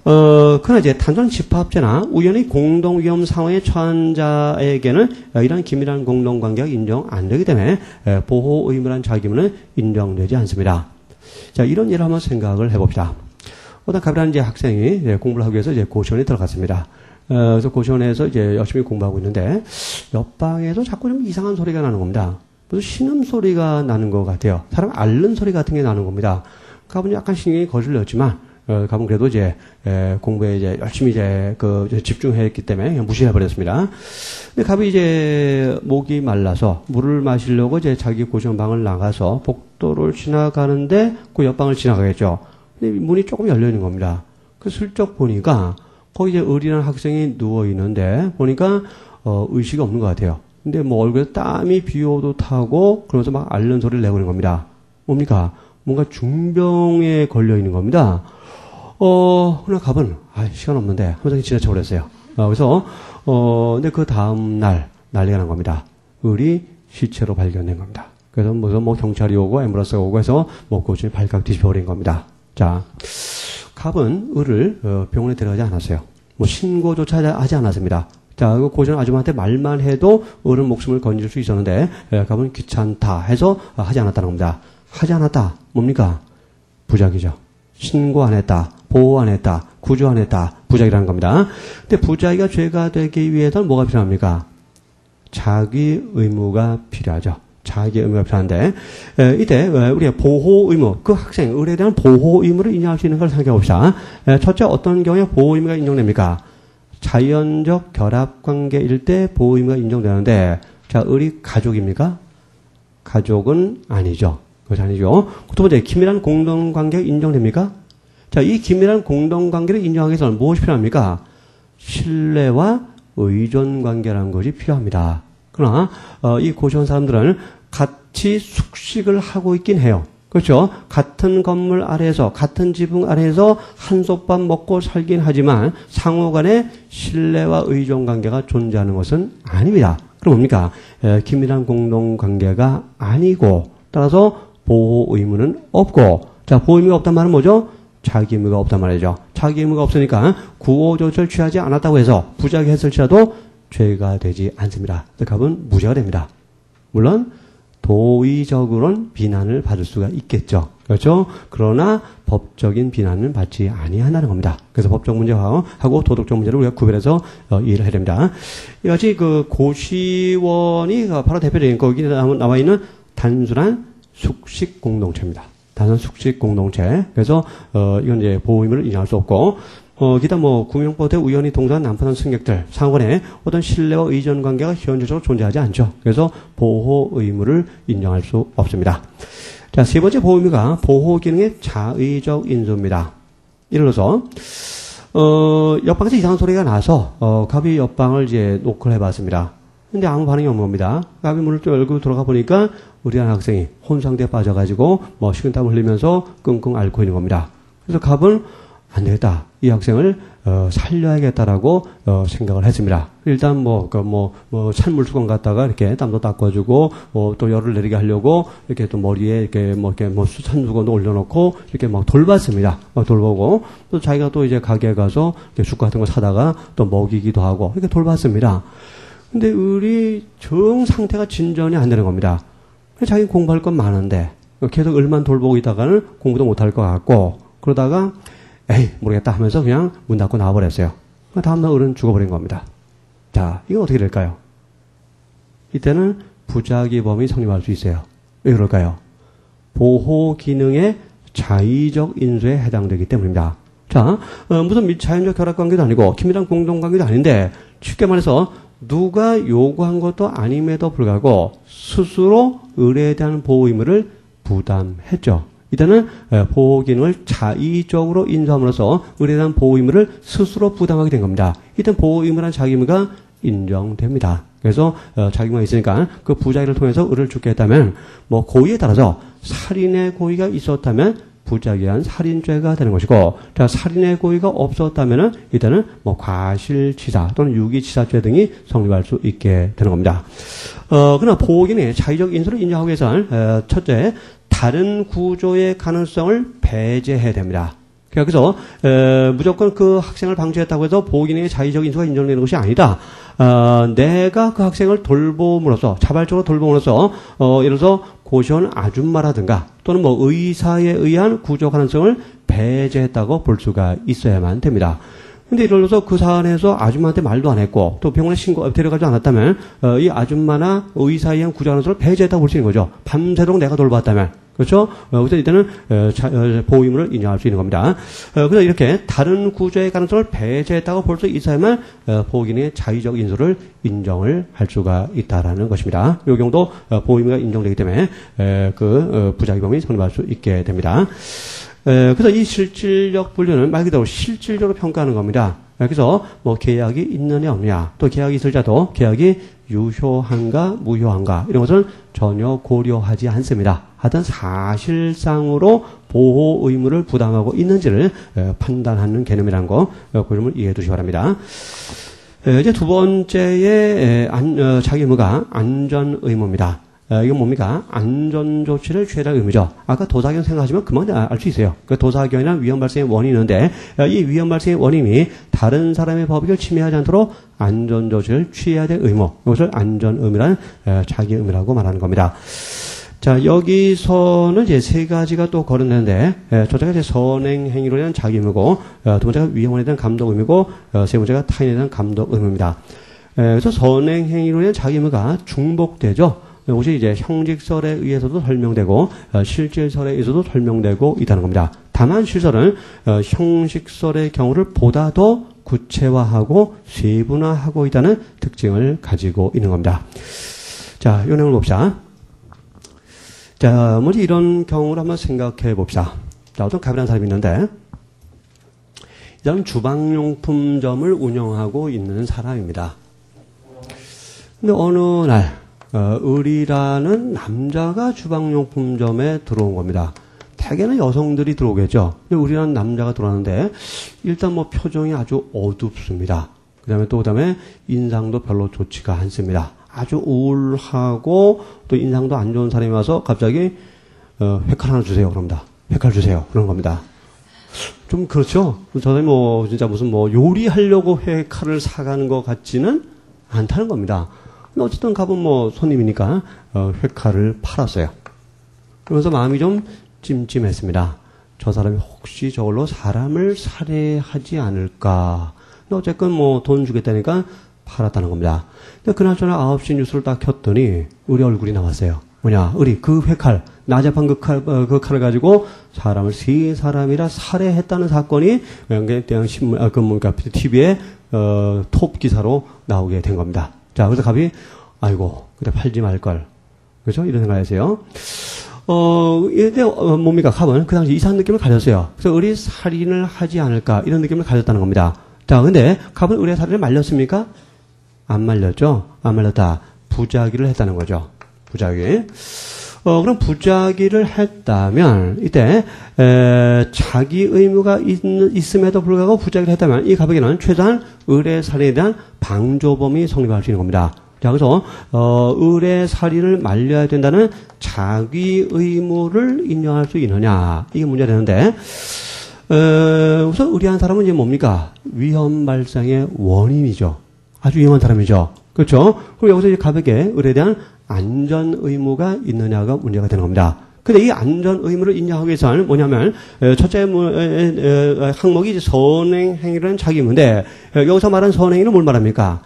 그러나 이제 단순한 집합제나 우연히 공동위험 상황에 처한 자에게는 이런 긴밀한 공동관계가 인정 안 되기 때문에 보호 의무란 자기 의무는 인정되지 않습니다. 자, 이런 예를 한번 생각을 해봅시다. 어떤 갑이라는 이제 학생이 이제 공부를 하기 위해서 이제 고시원에 들어갔습니다. 그래서 고시원에서 이제 열심히 공부하고 있는데 옆방에서 자꾸 좀 이상한 소리가 나는 겁니다. 무슨 신음소리가 나는 것 같아요. 사람 앓는 소리 같은 게 나는 겁니다. 갑은 약간 신경이 거슬렸지만, 갑은 그래도 이제, 공부에 이제 열심히 이제 집중했기 때문에 그냥 무시해버렸습니다. 근데 갑이 이제 목이 말라서 물을 마시려고 이제 자기 고시원 방을 나가서 복도를 지나가는데 그 옆방을 지나가겠죠. 근데 문이 조금 열려있는 겁니다. 그 슬쩍 보니까 거기 이제 어린한 학생이 누워있는데 보니까, 의식이 없는 것 같아요. 근데 뭐 얼굴에 땀이 비오도 타고 그러면서 막 앓는 소리를 내고 있는 겁니다. 뭡니까? 뭔가 중병에 걸려 있는 겁니다. 그냥 갑은, 시간 없는데, 하면서 지나쳐 버렸어요. 그래서, 근데 그 다음날, 난리가 난 겁니다. 을이 시체로 발견된 겁니다. 그래서 뭐 경찰이 오고 앰뷸런스가 오고 해서 뭐 고치에 발칵 뒤집어버린 겁니다. 자, 갑은 을을 병원에 데려가지 않았어요. 뭐 신고조차 하지 않았습니다. 자, 그 고전 아줌마한테 말만 해도 을은 목숨을 건질 수 있었는데, 갑은 귀찮다 해서 하지 않았다는 겁니다. 하지 않았다. 뭡니까? 부작이죠. 신고 안 했다. 보호 안 했다. 구조 안 했다. 부작이라는 겁니다. 근데 부작이가 죄가 되기 위해서는 뭐가 필요합니까? 자기 의무가 필요하죠. 자기 의무가 필요한데, 이때 우리가 보호 의무, 그 학생, 을에 대한 보호 의무를 인정할 수 있는 걸 생각해 봅시다. 첫째, 어떤 경우에 보호 의무가 인정됩니까? 자연적 결합 관계일 때 보호 의무가 인정되는데, 자, 을이 가족입니까? 가족은 아니죠. 그것이 아니죠. 두 번째, 긴밀한 공동관계가 인정됩니까? 자, 이 긴밀한 공동관계를 인정하기 위해서는 무엇이 필요합니까? 신뢰와 의존관계라는 것이 필요합니다. 그러나 이 고시원 사람들은 같이 숙식을 하고 있긴 해요. 그렇죠? 같은 건물 아래에서, 같은 지붕 아래에서 한솥밥 먹고 살긴 하지만 상호 간에 신뢰와 의존관계가 존재하는 것은 아닙니다. 그럼 뭡니까? 긴밀한 공동관계가 아니고, 따라서 보호 의무는 없고, 자, 보호 의무가 없단 말은 뭐죠? 자기 의무가 없단 말이죠. 자기 의무가 없으니까 구호 조처를 취하지 않았다고 해서 부작위했을지라도 죄가 되지 않습니다. 갑은 무죄가 됩니다. 물론 도의적으로는 비난을 받을 수가 있겠죠. 그렇죠? 그러나 법적인 비난은 받지 아니한다는 겁니다. 그래서 법적 문제하고 도덕적 문제를 우리가 구별해서 이해를 해야 됩니다. 이같이 그 고시원이 바로 대표적인 거기 나와 있는 단순한 숙식 공동체입니다. 단순한 숙식 공동체. 그래서 이건 이제 보호 의무를 인정할 수 없고, 기타 뭐 구명보호대 우연히 동사한 난파선 승객들 상관에 어떤 신뢰와 의존 관계가 현실적으로 존재하지 않죠. 그래서 보호 의무를 인정할 수 없습니다. 자, 세 번째 보호 의무가 보호 기능의 자의적 인수입니다. 예를 들어서 옆방에서 이상한 소리가 나서 갑이 옆방을 이제 노크를 해봤습니다. 근데 아무 반응이 없는 겁니다. 갑이 문을 또 열고 들어가 보니까 의리한 학생이 혼상대에 빠져가지고 뭐 식은땀을 흘리면서 끙끙 앓고 있는 겁니다. 그래서 갑은 안 되겠다. 이 학생을 살려야겠다라고 생각을 했습니다. 일단 찬물수건 갖다가 이렇게 땀도 닦아주고 또 열을 내리게 하려고 이렇게 또 머리에 이렇게 찬수건도 올려놓고 이렇게 막 돌봤습니다. 돌보고 또 자기가 또 이제 가게에 가서 쑥 같은 거 사다가 또 먹이기도 하고 이렇게 돌봤습니다. 근데 을이 정 상태가 진전이 안 되는 겁니다. 자기 공부할 건 많은데 계속 을만 돌보고 있다가는 공부도 못할 것 같고 그러다가 에이 모르겠다 하면서 그냥 문 닫고 나와버렸어요. 다음날 을은 죽어버린 겁니다. 자, 이건 어떻게 될까요? 이때는 부작위범이 성립할 수 있어요. 왜 그럴까요? 보호 기능의 자의적 인수에 해당되기 때문입니다. 자, 무슨 자연적 결합관계도 아니고 긴밀한 공동관계도 아닌데 쉽게 말해서 누가 요구한 것도 아님에도 불구하고 스스로 을에 대한 보호 의무를 부담했죠. 이때는 보호 기능을 자의적으로 인수함으로써 을에 대한 보호 의무를 스스로 부담하게 된 겁니다. 이때는 보호 의무란 자기 의무가 인정됩니다. 그래서 자기 의무가 있으니까 그 부작위를 통해서 을을 죽게 했다면 뭐 고의에 따라서 살인의 고의가 있었다면 부작위한 살인죄가 되는 것이고, 자, 살인의 고의가 없었다면은 이때는 뭐 과실치사 또는 유기치사죄 등이 성립할 수 있게 되는 겁니다. 그러나 보호기능의 자의적 인수를 인정하기 위해서는 첫째, 다른 구조의 가능성을 배제해야 됩니다. 그래서 무조건 그 학생을 방치했다고 해서 보호기능의 자의적 인수가 인정되는 것이 아니다. 내가 그 학생을 돌봄으로써 자발적으로 돌봄으로써 예를 들어서 고시원 아줌마라든가 또는 뭐 의사에 의한 구조 가능성을 배제했다고 볼 수가 있어야만 됩니다. 근데 예를 들어서 그 사안에서 아줌마한테 말도 안 했고 또 병원에 데려가지 않았다면 이 아줌마나 의사에 의한 구조 가능성을 배제했다고 볼 수 있는 거죠. 밤새도록 내가 돌봤다면. 그렇죠? 그래서 이때는 보호 의무를 인정할 수 있는 겁니다. 그래서 이렇게 다른 구조의 가능성을 배제했다고 볼 수 있어야만 보호기능의 자의적 인수를 인정을 할 수가 있다라는 것입니다. 이 경우도 보호 의무가 인정되기 때문에 부작위범이 성립할 수 있게 됩니다. 그래서 이 실질적 분류는 말 그대로 실질적으로 평가하는 겁니다. 그래서 뭐 계약이 있느냐 없느냐, 또 계약이 있을지라도 계약이 유효한가 무효한가 이런 것은 전혀 고려하지 않습니다. 하여튼 사실상으로 보호 의무를 부담하고 있는지를 판단하는 개념이라는 거, 그 점을 이해해 두시기 바랍니다. 이제 두 번째의 자기 의무가 안전 의무입니다. 이건 뭡니까? 안전조치를 취해야 할 의무죠. 아까 도사경 생각하시면 금방 알 수 있어요. 그 도사경이란 위험 발생의 원인이 있는데, 이 위험 발생의 원인이 다른 사람의 법익을 침해하지 않도록 안전조치를 취해야 될 의무. 이것을 안전의무란 자기 의무라고 말하는 겁니다. 자, 여기서는 이제 세 가지가 또 거론되는데, 첫 번째가 이제 선행행위로 대한 자기 의무고, 두 번째가 위험에 대한 감독 의무고, 세 번째가 타인에 대한 감독 의무입니다. 그래서 선행행위로 대한 자기 의무가 중복되죠. 이것이 이제 형직설에 의해서도 설명되고 실질설에 의해서도 설명되고 있다는 겁니다. 다만 실설은 형식설의 경우를 보다 더 구체화하고 세분화하고 있다는 특징을 가지고 있는 겁니다. 자, 이 내용을 봅시다. 자, 먼저 이런 경우를 한번 생각해 봅시다. 자, 어떤 갑이라는 사람이 있는데 이 사람은 주방용품점을 운영하고 있는 사람입니다. 근데 어느 날 을이라는 남자가 주방용품점에 들어온 겁니다. 대개는 여성들이 들어오겠죠. 근데 을이라는 남자가 들어왔는데 일단 뭐 표정이 아주 어둡습니다. 그다음에 인상도 별로 좋지가 않습니다. 아주 우울하고 또 인상도 안 좋은 사람이 와서 갑자기 회칼 하나 주세요. 그럽니다. 회칼 주세요. 그런 겁니다. 좀 그렇죠. 저 사람이 뭐 진짜 무슨 뭐 요리하려고 회칼을 사가는 것 같지는 않다는 겁니다. 어쨌든 갑은 뭐 손님이니까 회칼을 팔았어요. 그러면서 마음이 좀 찜찜했습니다. 저 사람이 혹시 저걸로 사람을 살해하지 않을까. 근데 어쨌든 뭐 돈 주겠다니까 팔았다는 겁니다. 근데 그나저나 9시 뉴스를 딱 켰더니 우리 얼굴이 나왔어요. 뭐냐, 우리 그 회칼, 낮에 판 그 칼을 가지고 사람을 세 사람이라 살해했다는 사건이 그냥 신문, TV에 톱 기사로 나오게 된 겁니다. 자, 그래서 갑이, 아이고, 그래, 팔지 말걸. 그죠? 이런 생각을 했어요. 근데, 뭡니까? 갑은 그 당시 이상한 느낌을 가졌어요. 그래서 을이 살인을 하지 않을까, 이런 느낌을 가졌다는 겁니다. 자, 근데, 갑은 을의 살인을 말렸습니까? 안 말렸죠? 안 말렸다. 부작위를 했다는 거죠. 부작위. 그럼 부작위를 했다면, 이때, 자기 의무가 있음에도 불구하고 부작위를 했다면, 이 갑에게는 최소한 을의 살인에 대한 방조범이 성립할 수 있는 겁니다. 자, 그래서, 을의 살인을 말려야 된다는 자기 의무를 인정할 수 있느냐. 이게 문제가 되는데, 우선 의리한 사람은 이제 뭡니까? 위험 발생의 원인이죠. 아주 위험한 사람이죠. 그렇죠? 그리고 여기서 이제 갑에게 을에 대한 안전 의무가 있느냐가 문제가 되는 겁니다. 근데 이 안전 의무를 인정하기 위해서는 뭐냐면, 첫째 항목이 이제 선행행위라는 자기 의무인데, 여기서 말하는 선행행위는 뭘 말합니까?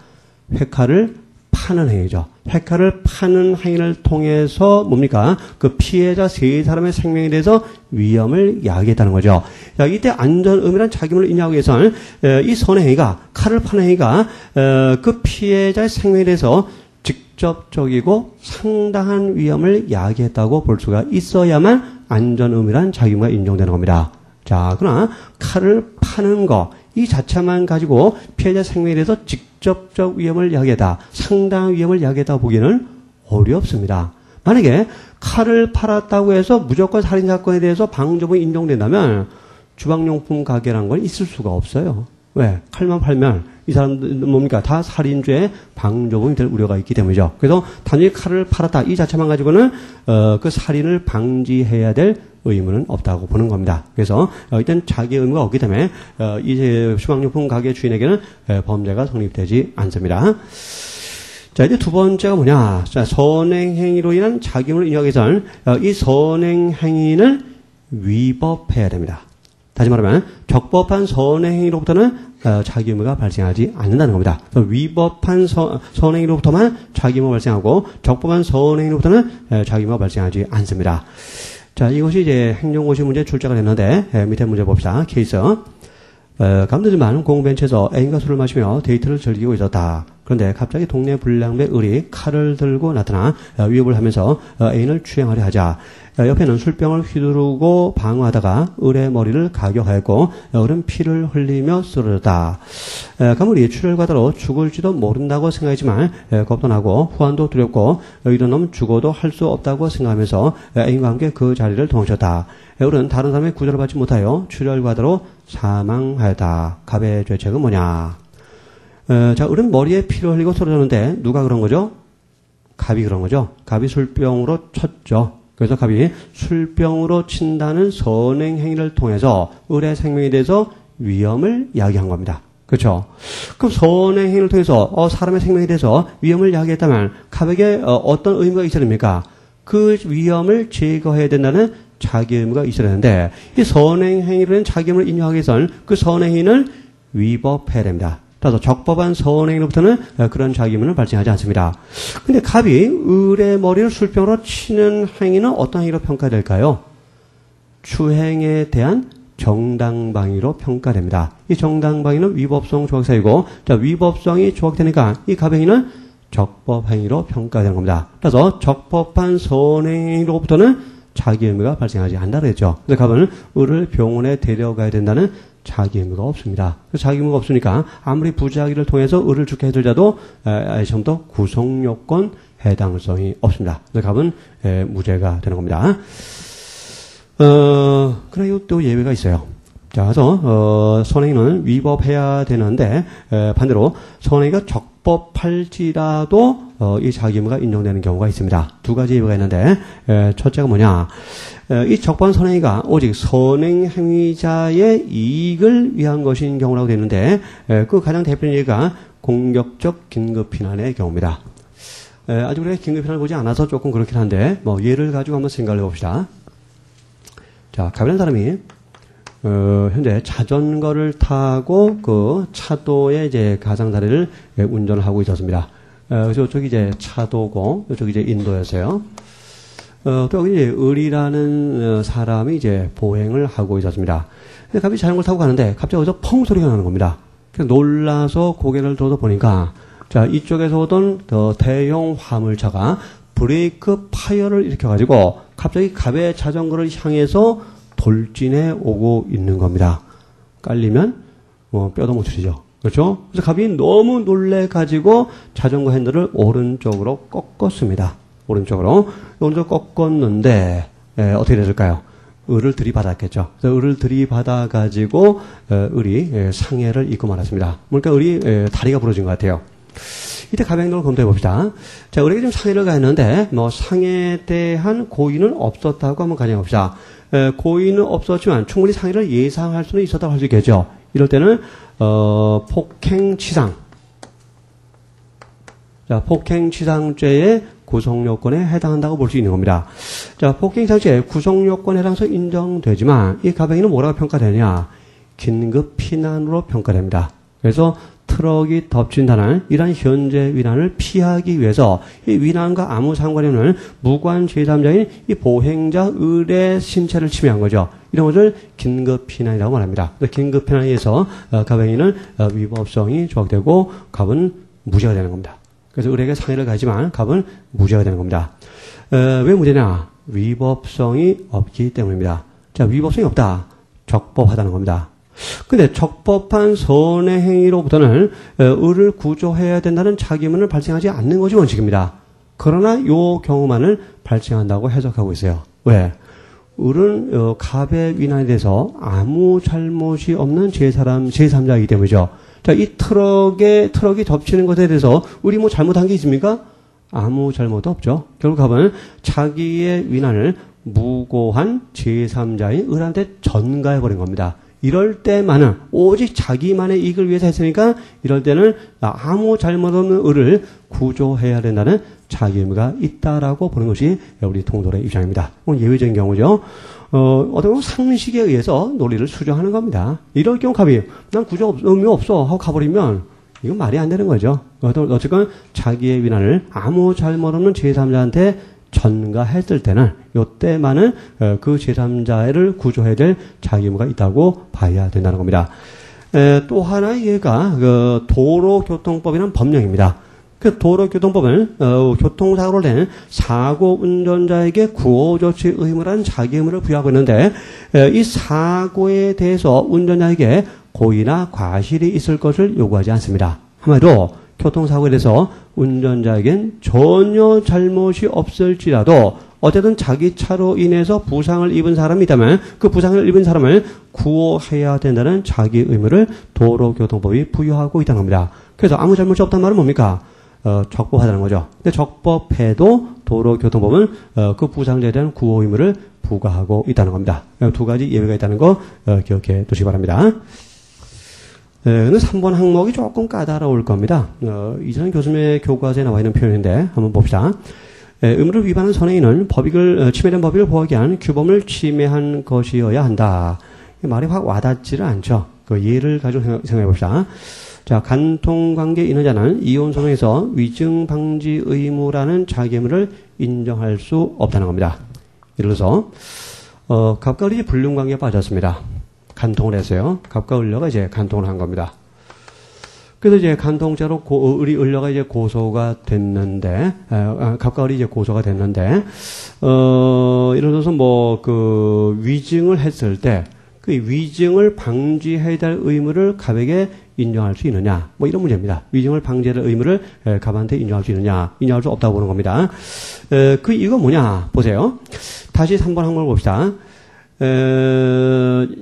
회칼을 파는 행위죠. 회칼을 파는 행위를 통해서 뭡니까? 그 피해자 세 사람의 생명에 대해서 위험을 야기했다는 거죠. 자, 이때 안전 의무라는 자기 의무를 인정하기 위해서는, 이 선행행위가, 칼을 파는 행위가, 그 피해자의 생명에 대해서 직접적이고 상당한 위험을 야기했다고 볼 수가 있어야만 안전 의무란 자기 의무가 인정되는 겁니다. 자, 그러나 칼을 파는 거, 이 자체만 가지고 피해자 생명에 대해서 직접적 위험을 야기했다, 상당한 위험을 야기했다 보기에는 어렵습니다. 만약에 칼을 팔았다고 해서 무조건 살인사건에 대해서 방조범이 인정된다면 주방용품 가게란 건 있을 수가 없어요. 왜? 칼만 팔면 이 사람들 뭡니까? 다 살인죄의 방조범이 될 우려가 있기 때문이죠. 그래서 단순히 칼을 팔았다 이 자체만 가지고는 그 살인을 방지해야 될 의무는 없다고 보는 겁니다. 그래서 일단 자기 의무가 없기 때문에 이 수박용품 가게 주인에게는 범죄가 성립되지 않습니다. 자, 이제 두 번째가 뭐냐? 자, 선행행위로 인한 자기 의무를 인정하기 위해서는 이 선행행위는 위법해야 됩니다. 다시 말하면 적법한 선행행위로부터는 자기 의무가 발생하지 않는다는 겁니다. 위법한 선행행위로부터만 자기 의무가 발생하고 적법한 선행행위로부터는 자기 의무가 발생하지 않습니다. 자, 이것이 이제 행정고시 문제 출제가 됐는데 밑에 문제 봅시다. 케이스. 감독들만 공벤치에서 애인과 술을 마시며 데이트를 즐기고 있었다. 그런데 갑자기 동네 불량배 을이 칼을 들고 나타나 위협을 하면서 애인을 추행하려 하자 옆에는 술병을 휘두르고 방어하다가 을의 머리를 가격하였고 을은 피를 흘리며 쓰러졌다. 가물이 출혈과다로 죽을지도 모른다고 생각했지만 겁도 나고 후환도 두렵고 이런 놈 죽어도 할 수 없다고 생각하면서 애인과 함께 그 자리를 도망쳤다. 을은 다른 사람의 구조를 받지 못하여 출혈과다로 사망하였다. 갑의 죄책은 뭐냐? 자, 을은 머리에 피를 흘리고 쓰러졌는데 누가 그런 거죠? 갑이 그런 거죠. 갑이 술병으로 쳤죠. 그래서 갑이 술병으로 친다는 선행행위를 통해서 을의 생명에 대해서 위험을 야기한 겁니다. 그렇죠? 그럼 선행행위를 통해서 사람의 생명에 대해서 위험을 야기했다면 갑에게 어떤 의무가 있어야 됩니까? 그 위험을 제거해야 된다는 자기 의무가 있어야 되는데 이 선행행위로는 자기 의무를 인정하기 위해서는 그 선행행위는 위법해야 됩니다. 따라서 적법한 선행으로부터는 그런 자기 의무는 발생하지 않습니다. 근데 갑이 을의 머리를 술병으로 치는 행위는 어떤 행위로 평가될까요? 추행에 대한 정당방위로 평가됩니다. 이 정당방위는 위법성 조각사이고, 자, 위법성이 조각되니까 이 갑행위는 적법행위로 평가되는 겁니다. 따라서 적법한 선행으로부터는 자기 의무가 발생하지 않는다 그랬죠. 그래서 갑은 을을 병원에 데려가야 된다는 자기 의무가 없습니다. 자기 의무가 없으니까 아무리 부작위를 통해서 을을 죽게 해들자도 처음부터 구속요건 해당성이 없습니다. 그래서 갑은 무죄가 되는 겁니다. 그러나 또 예외가 있어요. 자, 그래서 선행위는 위법해야 되는데 반대로 선행위가 적법할지라도 이 자기 의무가 인정되는 경우가 있습니다. 두 가지 예외가 있는데 첫째가 뭐냐? 이 적법한 선행위가 오직 선행행위자의 이익을 위한 것인 경우라고 되는데 그 가장 대표적인 예가 공격적 긴급피난의 경우입니다. 아직 우리가 긴급피난을 보지 않아서 조금 그렇긴 한데 예를 가지고 한번 생각을 해봅시다. 자, 갑이라는 사람이 현재 자전거를 타고 그 차도에 이제 가장자리를 운전을 하고 있었습니다. 그래서 이쪽이 이제 차도고 이쪽이 이제 인도였어요. 또 여기 이제 을이라는 사람이 이제 보행을 하고 있었습니다. 근데 갑이 자전거를 타고 가는데 갑자기 어디서 펑 소리가 나는 겁니다. 그래서 놀라서 고개를 들어 보니까 자, 이쪽에서 오던 대형 화물차가 브레이크 파열을 일으켜가지고 갑자기 갑의 자전거를 향해서 돌진해 오고 있는 겁니다. 깔리면 뼈도 못 추리죠. 그렇죠? 그래서 갑이 너무 놀래가지고 자전거 핸들을 오른쪽으로 꺾었습니다. 오른쪽으로 꺾었는데 어떻게 됐을까요? 을을 들이받았겠죠. 그래서 을을 들이받아가지고 을이 상해를 입고 말았습니다. 그러니까 을이 다리가 부러진 것 같아요. 이때 갑의 행동을 검토해 봅시다. 자, 을에게 좀 상해를 가했는데 상해에 대한 고의는 없었다고 한번 가정해 봅시다. 고의는 없었지만 충분히 상해를 예상할 수는 있었다고 할 수 있겠죠. 이럴 때는 폭행치상. 자, 폭행치상죄의 구속요건에 해당한다고 볼 수 있는 겁니다. 자, 폭행치상죄 구속요건에 해당해서 인정되지만 이 갑행위는 뭐라고 평가되느냐? 긴급피난으로 평가됩니다. 그래서 트럭이 덮친다는 이러한 현재 위난을 피하기 위해서 이 위난과 아무 상관이 없는 무관 제3자인 이 보행자 을의 신체를 침해한 거죠. 이런 것을 긴급피난이라고 말합니다. 긴급피난에 의해서 갑행위는 위법성이 조각되고 갑은 무죄가 되는 겁니다. 그래서 을에게 상해를 가지만 갑은 무죄가 되는 겁니다. 왜 무죄냐? 위법성이 없기 때문입니다. 자, 위법성이 없다. 적법하다는 겁니다. 근데 적법한 선행행위로부터는 을을 구조해야 된다는 자기 의무는 발생하지 않는 것이 원칙입니다. 그러나 이 경우만을 발생한다고 해석하고 있어요. 왜? 을은 갑의 위난에 대해서 아무 잘못이 없는 제3자이기 때문이죠. 자, 이 트럭이 덮치는 것에 대해서 우리 뭐 잘못한 게 있습니까? 아무 잘못도 없죠. 결국 하면 자기의 위난을 무고한 제3자인 을한테 전가해버린 겁니다. 이럴 때만은 오직 자기만의 이익을 위해서 했으니까 이럴 때는 아무 잘못 없는 을을 구조해야 된다는 자기 의무가 있다라고 보는 것이 우리 통돌의 입장입니다. 예외적인 경우죠. 어떻게 보면 상식에 의해서 논리를 수정하는 겁니다. 이럴 경우 갑이 난 구조 의미 없어 하고 가버리면 이건 말이 안 되는 거죠. 어쨌건 자기의 위난을 아무 잘못 없는 제3자한테 전가했을 때는 이때만은 그 제3자를 구조해야 될 자기 의무가 있다고 봐야 된다는 겁니다. 또 하나의 예가 그 도로교통법이라는 법령입니다. 그 도로교통법은 교통사고로 된 사고 운전자에게 구호조치 의무라는 자기 의무를 부여하고 있는데 이 사고에 대해서 운전자에게 고의나 과실이 있을 것을 요구하지 않습니다. 한마디로 교통사고에 대해서 운전자에겐 전혀 잘못이 없을지라도 어쨌든 자기 차로 인해서 부상을 입은 사람이 있다면 그 부상을 입은 사람을 구호해야 된다는 자기 의무를 도로교통법이 부여하고 있다는 겁니다. 그래서 아무 잘못이 없다는 말은 뭡니까? 적법하다는 거죠. 근데 적법해도 도로교통법은 그 부상자에 대한 구호 의무를 부과하고 있다는 겁니다. 두 가지 예외가 있다는 거 기억해 두시기 바랍니다. 근데 3번 항목이 조금 까다로울 겁니다. 이전에 교수님의 교과서에 나와 있는 표현인데 한번 봅시다. 의무를 위반한 선행인은 침해된 법익을 보호하기 위한 규범을 침해한 것이어야 한다. 이 말이 확 와닿지를 않죠. 그 예를 가지고 생각해 봅시다. 자, 간통관계에 있는 자는 이혼소송에서 위증방지 의무라는 자기 의무를 인정할 수 없다는 겁니다. 예를 들어서 갑과 을이 불륜관계에 빠졌습니다. 간통을 했어요. 갑과 을녀가 이제 간통을 한 겁니다. 그래서 이제 간통죄로 을이 을녀가 이제 고소가 됐는데, 갑과 을이 이제 고소가 됐는데, 예를 들어서 뭐 그 위증을 했을 때, 그 위증을 방지해야 될 의무를 갑에게 인정할 수 있느냐, 뭐 이런 문제입니다. 위증을 방지해야 될 의무를 갑한테 인정할 수 있느냐, 인정할 수 없다고 보는 겁니다. 이거 뭐냐, 보세요. 다시 3번 항목을 봅시다.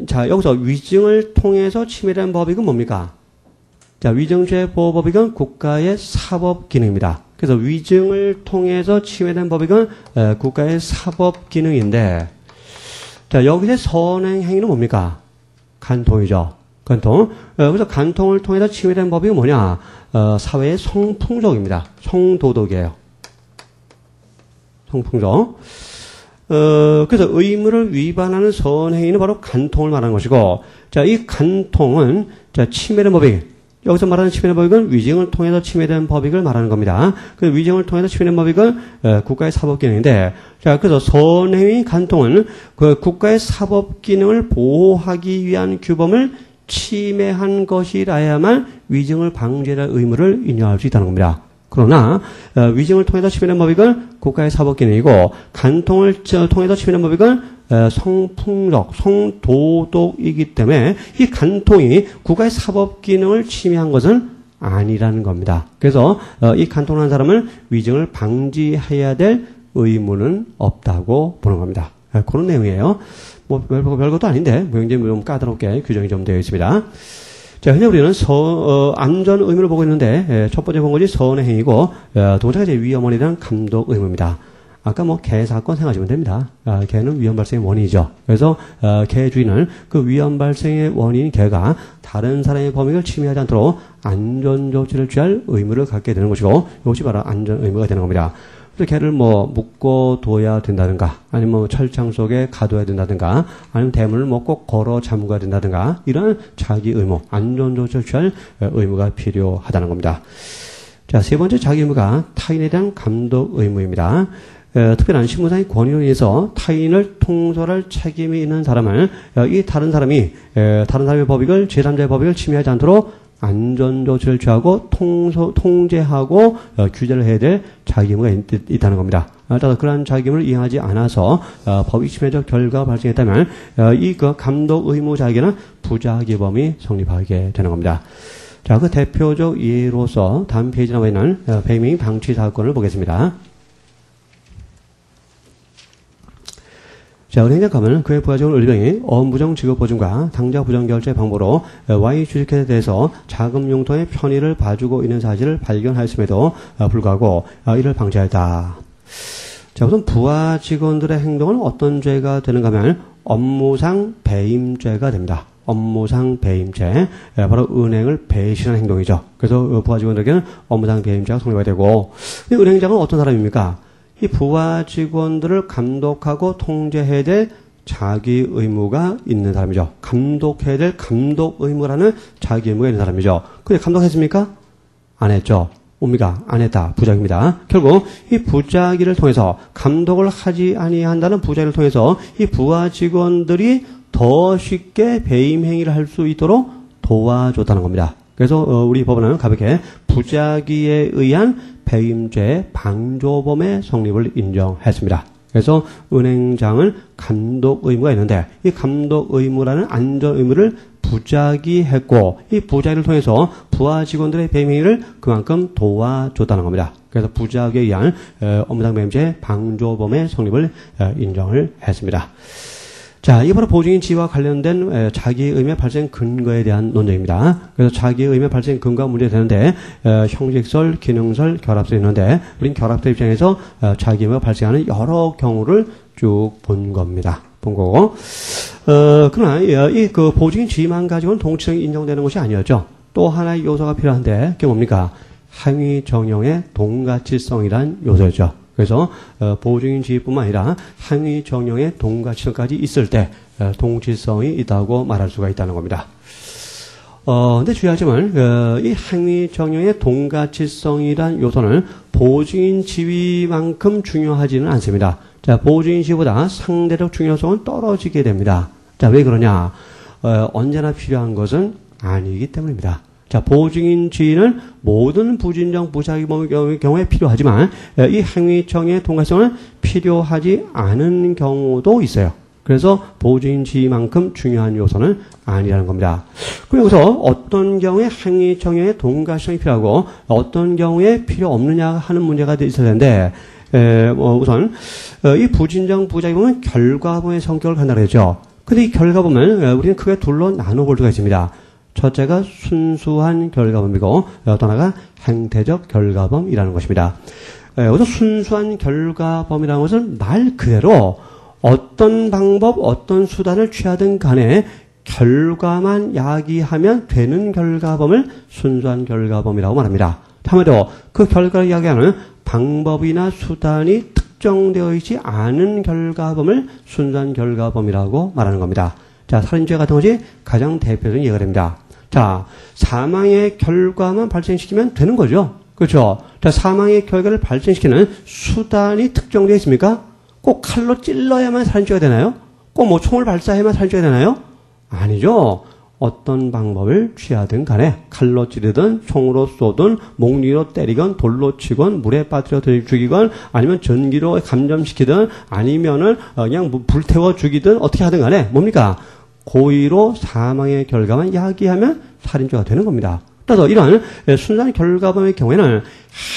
자, 여기서 위증을 통해서 침해된 법익은 뭡니까? 자, 위증죄 보호법익은 국가의 사법기능입니다. 그래서 위증을 통해서 침해된 법익은 국가의 사법기능인데, 자, 여기서 선행행위는 뭡니까? 간통이죠. 간통. 그래서 간통을 통해서 침해된 법익은 뭐냐? 사회의 성풍속입니다. 성도덕이에요. 성풍속. 그래서 의무를 위반하는 선행위는 바로 간통을 말하는 것이고, 자, 이 간통은, 자, 침해된 법익. 여기서 말하는 침해된 법익은 위증을 통해서 침해된 법익을 말하는 겁니다. 그 위증을 통해서 침해된 법익은 국가의 사법기능인데, 자, 그래서 선행위 간통은 그 국가의 사법기능을 보호하기 위한 규범을 침해한 것이라야만 위증을 방지할 의무를 인정할 수 있다는 겁니다. 그러나 위증을 통해서 침해된 법익은 국가의 사법기능이고 간통을 통해서 침해된 법익은 성풍속, 성도덕이기 때문에 이 간통이 국가의 사법기능을 침해한 것은 아니라는 겁니다. 그래서 이 간통한 사람은 위증을 방지해야 될 의무는 없다고 보는 겁니다. 그런 내용이에요. 뭐 별것도 아닌데 굉장히 좀 까다롭게 규정이 좀 되어 있습니다. 자, 현재 우리는 안전 의무를 보고 있는데, 첫 번째 본 것이 선행행위고, 두 번째가 이제 위험원에 대한 감독 의무입니다. 아까 뭐 개 사건 생각하시면 됩니다. 개는 위험 발생의 원인이죠. 그래서 개 주인은 그 위험 발생의 원인인 개가 다른 사람의 범익을 침해하지 않도록 안전 조치를 취할 의무를 갖게 되는 것이고, 이것이 바로 안전 의무가 되는 겁니다. 그래서 개를 뭐 묶어둬야 된다든가, 아니면 뭐 철창 속에 가둬야 된다든가, 아니면 대문을 뭐 꼭 걸어 잠가야 된다든가, 이런 자기 의무, 안전 조치를 취할 의무가 필요하다는 겁니다. 자, 세 번째 자기 의무가 타인에 대한 감독 의무입니다. 특별한 신분상의 권위로 인해서 타인을 통솔할 책임이 있는 사람을 이 다른 사람의 법익을 제3자의 법익을 침해하지 않도록 안전조치를 취하고 통제하고 규제를 해야 될 자기 의무가 있다는 겁니다. 따라서 그러한 자기 의무를 이행하지 않아서 법익 침해적 결과가 발생했다면 이 감독 의무 자격에는 부자기범이 성립하게 되는 겁니다. 자, 그 대표적 예로서 다음 페이지에 나와 있는 배민 방치 사건을 보겠습니다. 자, 은행장 가면 그의 부하직원 을병이 어부정 지급보증과 당좌 부정결제 방법으로 Y 주식회사에 대해서 자금 융통의 편의를 봐주고 있는 사실을 발견하였음에도 불구하고 이를 방치하였다. 자, 우선 부하 직원들의 행동은 어떤 죄가 되는가 하면 업무상 배임죄가 됩니다. 업무상 배임죄, 바로 은행을 배신하는 행동이죠. 그래서 부하 직원들에게는 업무상 배임죄가 성립이 되고, 은행장은 어떤 사람입니까? 이 부하 직원들을 감독하고 통제해야 될 자기 의무가 있는 사람이죠. 감독해야 될 감독 의무라는 자기 의무가 있는 사람이죠. 근데 감독했습니까? 안 했죠. 뭡니까? 안 했다. 부작입니다. 결국 이 부작위를 통해서 감독을 하지 아니한다는 부작위를 통해서 이 부하 직원들이 더 쉽게 배임 행위를 할 수 있도록 도와줬다는 겁니다. 그래서 우리 법원은 가볍게 부작위에 의한 배임죄 방조범의 성립을 인정했습니다. 그래서 은행장은 감독 의무가 있는데 이 감독 의무라는 안전 의무를 부작위했고 이 부작위를 통해서 부하 직원들의 배임 행위를 그만큼 도와줬다는 겁니다. 그래서 부작위에 의한 업무상 배임죄 방조범의 성립을 인정을 했습니다. 자, 이게 바로 보증인 지위와 관련된 자기의무의 발생 근거에 대한 논쟁입니다. 그래서 자기의무의 발생 근거가 문제되는데 형식설, 기능설, 결합설이 있는데 우린 결합설 입장에서 자기의무가 발생하는 여러 경우를 쭉 본 겁니다. 본 거고 그러나 이 그 보증인 지위만 가지고는 동치성이 인정되는 것이 아니었죠. 또 하나의 요소가 필요한데 그게 뭡니까? 행위 정형의 동가치성이란 요소였죠. 그래서 보증인 지위뿐만 아니라 행위 정형의 동가치성까지 있을 때 동치성이 있다고 말할 수가 있다는 겁니다. 근데 주의하지만 이 행위 정형의 동가치성이란 요소는 보증인 지위만큼 중요하지는 않습니다. 자, 보증인 지위보다 상대적 중요성은 떨어지게 됩니다. 자, 왜 그러냐? 언제나 필요한 것은 아니기 때문입니다. 자, 보증인 지위는 모든 부진정 부작위범의 경우에 필요하지만 이 행위정의 동가성은 필요하지 않은 경우도 있어요. 그래서 보증인 지위만큼 중요한 요소는 아니라는 겁니다. 그럼 여기서 어떤 경우에 행위정의 동가성이 필요하고 어떤 경우에 필요 없느냐 하는 문제가 있을 텐데 우선 이 부진정 부작위범은 결과범의 성격을 갖는다고 했죠. 근데 이 결과범은 우리는 크게 둘로 나눠볼 수가 있습니다. 첫째가 순수한 결과범이고 또 하나가 행태적 결과범이라는 것입니다. 여기서 순수한 결과범이라는 것은 말 그대로 어떤 방법, 어떤 수단을 취하든 간에 결과만 야기하면 되는 결과범을 순수한 결과범이라고 말합니다. 한마디로 그 결과를 이야기하는 방법이나 수단이 특정되어 있지 않은 결과범을 순수한 결과범이라고 말하는 겁니다. 자, 살인죄 같은 것이 가장 대표적인 예가 됩니다. 자, 사망의 결과만 발생시키면 되는 거죠. 그렇죠? 자, 사망의 결과를 발생시키는 수단이 특정되어 있습니까? 꼭 칼로 찔러야만 살인죄가 되나요? 꼭 뭐 총을 발사해야만 살인죄가 되나요? 아니죠. 어떤 방법을 취하든 간에 칼로 찌르든 총으로 쏘든 몽리로 때리건 돌로 치건 물에 빠뜨려 죽이건 아니면 전기로 감점시키든 아니면은 그냥 불태워 죽이든 어떻게 하든 간에 뭡니까? 고의로 사망의 결과만 야기하면 살인죄가 되는 겁니다. 따라서 이러한 순수한 결과범의 경우에는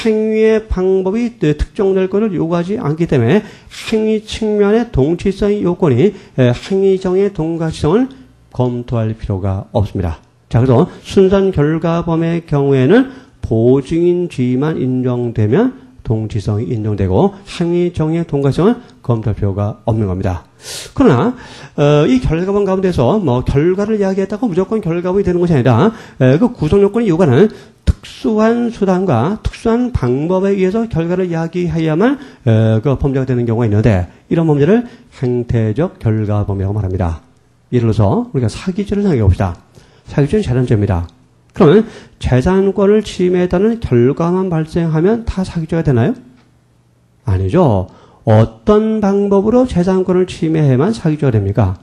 행위의 방법이 특정될 것을 요구하지 않기 때문에 행위 측면의 동치성의 요건이 행위정의 동가치성을 검토할 필요가 없습니다. 자, 그래서 순수한 결과범의 경우에는 보증인 지위만 인정되면 동치성이 인정되고 행위정의 동가성은 검토할 필요가 없는 겁니다. 그러나 이 결과범 가운데서 뭐 결과를 이야기했다고 무조건 결과범이 되는 것이 아니라 그 구성 요건이 요구하는 특수한 수단과 특수한 방법에 의해서 결과를 이야기해야만 그 범죄가 되는 경우가 있는데 이런 범죄를 행태적 결과범이라고 말합니다. 예를 들어서 우리가 사기죄를 생각해 봅시다. 사기죄는 재산죄입니다. 그러면 재산권을 침해했다는 결과만 발생하면 다 사기죄가 되나요? 아니죠. 어떤 방법으로 재산권을 침해해야만 사기죄가 됩니까?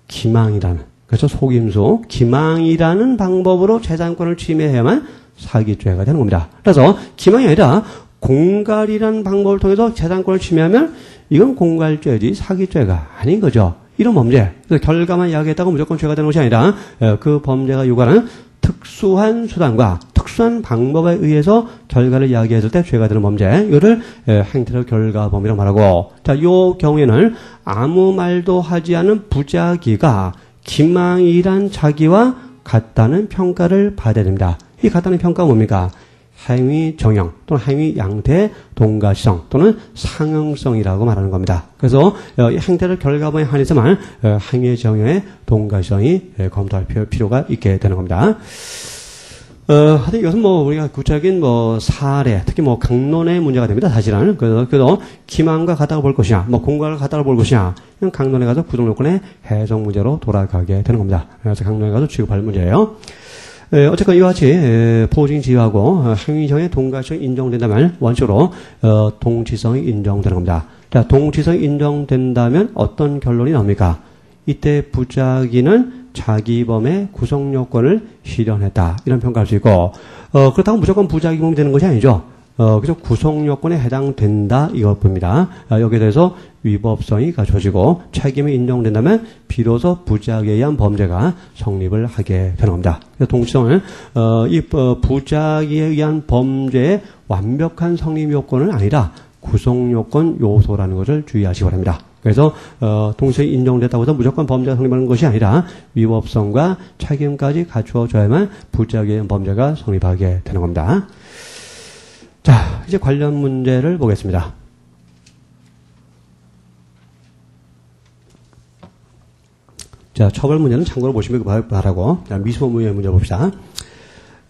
기망이라는, 그래서 속임수, 기망이라는 방법으로 재산권을 침해해야만 사기죄가 되는 겁니다. 그래서 기망이 아니라 공갈이라는 방법을 통해서 재산권을 침해하면 이건 공갈죄지 사기죄가 아닌 거죠. 이런 범죄, 그래서 결과만 이야기했다고 무조건 죄가 되는 것이 아니라 그 범죄가 요구하는 특수한 수단과 특수한 방법에 의해서 결과를 이야기했을 때 죄가 되는 범죄, 이거를 행태적 결과범이라고 말하고, 자, 요 경우에는 아무 말도 하지 않은 부자기가 기망이란 자기와 같다는 평가를 받아야 됩니다. 이 같다는 평가가 뭡니까? 행위 정형 또는 행위 양태 동가시성 또는 상형성이라고 말하는 겁니다. 그래서 이 행태적 결과범에 한해서만 행위 정형의 동가시성이 검토할 필요가 있게 되는 겁니다. 하여튼 이것은 우리가 구체적인 사례, 특히 강론의 문제가 됩니다, 사실은. 그래서 기망과 같다고 볼 것이냐, 공과를 같다고 볼 것이냐, 이건 강론에 가서 구성요건의 해석 문제로 돌아가게 되는 겁니다. 그래서 강론에 가서 취급할 문제예요. 어쨌건 이와 같이 포징지하고 행위성의 동가성이 인정된다면 원칙으로 동치성이 인정되는 겁니다. 자, 동치성이 인정된다면 어떤 결론이 나옵니까? 이때 부자기는 자기범의 구성요건을 실현했다, 이런 평가할 수 있고, 그렇다고 무조건 부자기범이 되는 것이 아니죠. 그래서 구성요건에 해당된다, 이것 봅니다. 여기에 대해서 위법성이 갖춰지고 책임이 인정된다면 비로소 부자기에 의한 범죄가 성립을 하게 되는 겁니다. 그래서 동치성은 이 부자기에 의한 범죄의 완벽한 성립 요건은 아니라 구성요건 요소라는 것을 주의하시기 바랍니다. 그래서 동시에 인정됐다고 해서 무조건 범죄가 성립하는 것이 아니라 위법성과 책임까지 갖추어져야만 부자기에 의한 범죄가 성립하게 되는 겁니다. 자, 이제 관련 문제를 보겠습니다. 자, 처벌 문제는 참고로 보시면 바라고, 미수범의 문제 봅시다.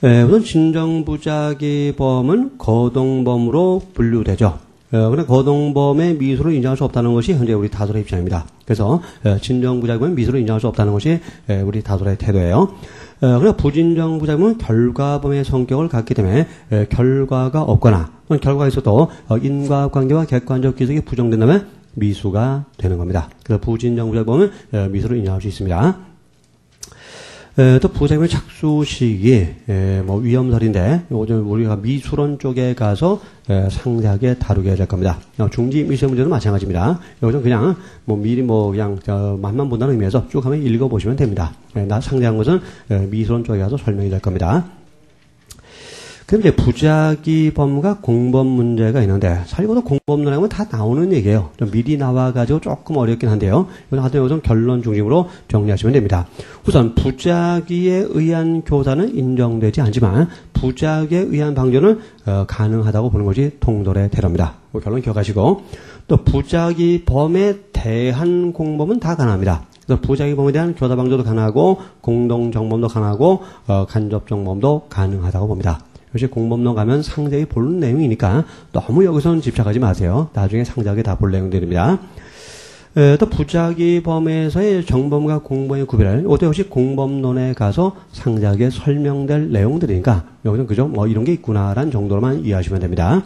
우선 진정부자기범은 거동범으로 분류되죠. 그러나 거동범의 미수를 인정할 수 없다는 것이 현재 우리 다솔의 입장입니다. 그래서 진정부자기범은 미수를 인정할 수 없다는 것이 우리 다솔의 태도예요. 그러나 부진정부자기범은 결과범의 성격을 갖기 때문에 결과가 없거나 결과가 있어도 인과관계와 객관적 기석이 부정된다면 미수가 되는 겁니다. 그래서 부진정부자기범은 미수를 인정할 수 있습니다. 또 부자기범의 착수 시기, 위험설인데, 우리가 미수론 쪽에 가서 상세하게 다루게 될 겁니다. 중지 미수 문제도 마찬가지입니다. 여기서 그냥 미리 그냥 맛만 본다는 의미에서 쭉 한번 읽어보시면 됩니다. 상세한 것은 미수론 쪽에 가서 설명이 될 겁니다. 그럼 이제 부자기범과 공범 문제가 있는데, 사실 이것도 공범론에 하면 다 나오는 얘기예요. 좀 미리 나와가지고 조금 어렵긴 한데요. 이것은 결론 중심으로 정리하시면 됩니다. 우선 부자기에 의한 교사는 인정되지 않지만 부자기에 의한 방조는 가능하다고 보는 것이 통돌의 태도입니다. 결론 기억하시고, 또 부자기범에 대한 공범은 다 가능합니다. 그래서 부자기범에 대한 교사 방조도 가능하고 공동정범도 가능하고 간접정범도 가능하다고 봅니다. 역시 공범론 가면 상세히 볼 내용이니까 너무 여기서는 집착하지 마세요. 나중에 상세하게 다 볼 내용들입니다. 또 부자기범에서의 정범과 공범의 구별, 이것도 역시 공범론에 가서 상세하게 설명될 내용들이니까 여기서는 그죠? 이런 게 있구나라는 정도로만 이해하시면 됩니다.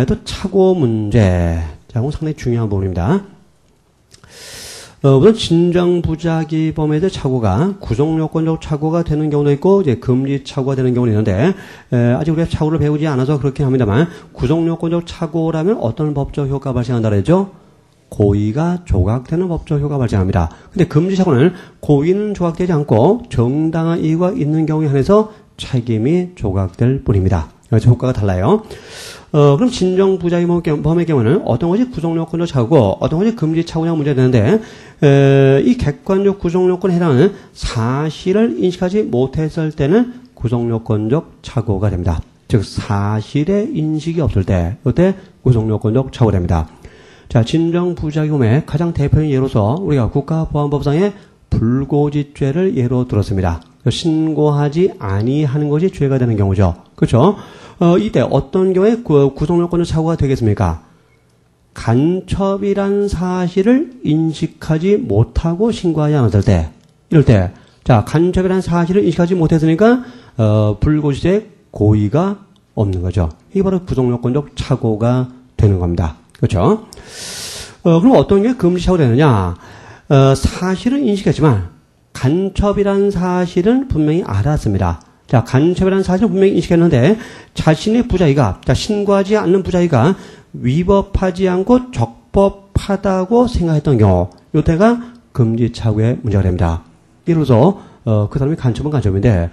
또 착오 문제, 자, 이건 상당히 중요한 부분입니다. 우선 진정부자기범에 대해 착오가 구성요건적 착오가 되는 경우도 있고 이제 금지 착오가 되는 경우도 있는데 아직 우리가 착오를 배우지 않아서 그렇긴 합니다만 구성요건적 착오라면 어떤 법적 효과가 발생한다 그랬죠? 고의가 조각되는 법적 효과가 발생합니다. 근데 금지 착오는 고의는 조각되지 않고 정당한 이유가 있는 경우에 한해서 책임이 조각될 뿐입니다. 그래서 효과가 달라요. 그럼 진정부자기범의 경우는 어떤 것이 구성요건적 착오고 어떤 것이 금지 착오냐고 문제가 되는데 이 객관적 구성요건에 해당하는 사실을 인식하지 못했을 때는 구성요건적 착오가 됩니다. 즉 사실의 인식이 없을 때 이때 구성요건적 착오가 됩니다. 자, 진정부자기범의 가장 대표적인 예로서 우리가 국가보안법상의 불고지죄를 예로 들었습니다. 신고하지 아니하는 것이 죄가 되는 경우죠. 그렇죠? 이때 어떤 경우에 구성요건적 착오가 되겠습니까? 간첩이란 사실을 인식하지 못하고 신고하지 않았을 때, 이럴 때, 자, 간첩이란 사실을 인식하지 못했으니까, 불고지죄 고의가 없는 거죠. 이게 바로 구성요건적 착오가 되는 겁니다. 그렇죠? 그럼 어떤 게 금지 착오가 되느냐? 사실은 인식했지만, 간첩이란 사실은 분명히 알았습니다. 자, 간첩이라는 사실을 분명히 인식했는데 자신의 부자기가, 자, 신고하지 않는 부자기가 위법하지 않고 적법하다고 생각했던 경우, 요때가 금지 착오의 문제가 됩니다. 이로써 그 사람이 간첩은 간첩인데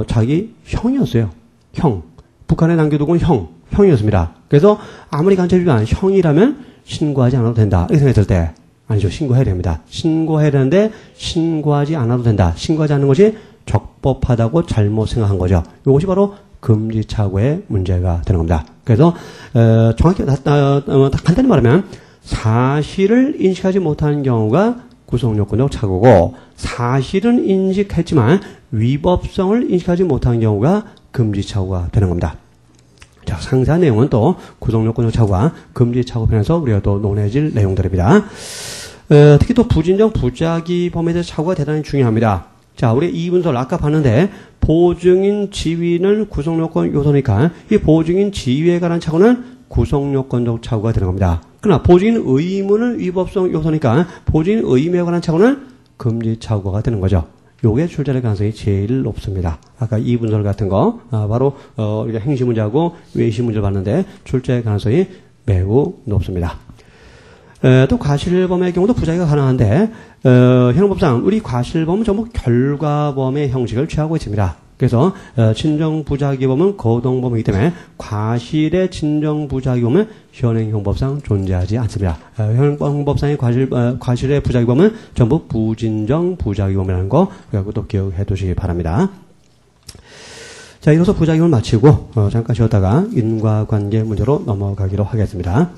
자기 형이었어요. 형. 북한에 남겨두고 온 형이었습니다. 그래서 아무리 간첩이지만 형이라면 신고하지 않아도 된다. 이렇게 생각했을 때, 아니죠. 신고해야 됩니다. 신고해야 되는데, 신고하지 않아도 된다. 신고하지 않는 것이 적법하다고 잘못 생각한 거죠. 이것이 바로 금지착오의 문제가 되는 겁니다. 그래서, 정확히, 간단히 말하면, 사실을 인식하지 못하는 경우가 구속요건적 착오고, 사실은 인식했지만, 위법성을 인식하지 못하는 경우가 금지착오가 되는 겁니다. 자, 상세한 내용은 또 구속요건적 착오와 금지착오 편에서 우리가 또 논해질 내용들입니다. 특히 또 부진정 부작위 범에 대해서 착오가 대단히 중요합니다. 자, 우리 이분설 아까 봤는데 보증인 지위는 구속요건 요소니까 이 보증인 지위에 관한 착오는 구속요건적 착오가 되는 겁니다. 그러나 보증인 의무는 위법성 요소니까 보증인 의무에 관한 착오는 금지착오가 되는 거죠. 요게 출제될 가능성이 제일 높습니다. 아까 이분설 같은 거, 바로, 우리가 행시 문제하고 외시 문제를 봤는데 출제 가능성이 매우 높습니다. 또 과실범의 경우도 부작위가 가능한데, 형법상 우리 과실범은 전부 결과범의 형식을 취하고 있습니다. 그래서, 친정부작위범은 거동범이기 때문에 과실의 친정부작위범은 현행형법상 존재하지 않습니다. 현행법상의 과실의 부작위범은 전부 부진정부작위범이라는 거, 그것도 기억해 두시기 바랍니다. 자, 이로써 부작위범을 마치고, 잠깐 쉬었다가 인과관계 문제로 넘어가기로 하겠습니다.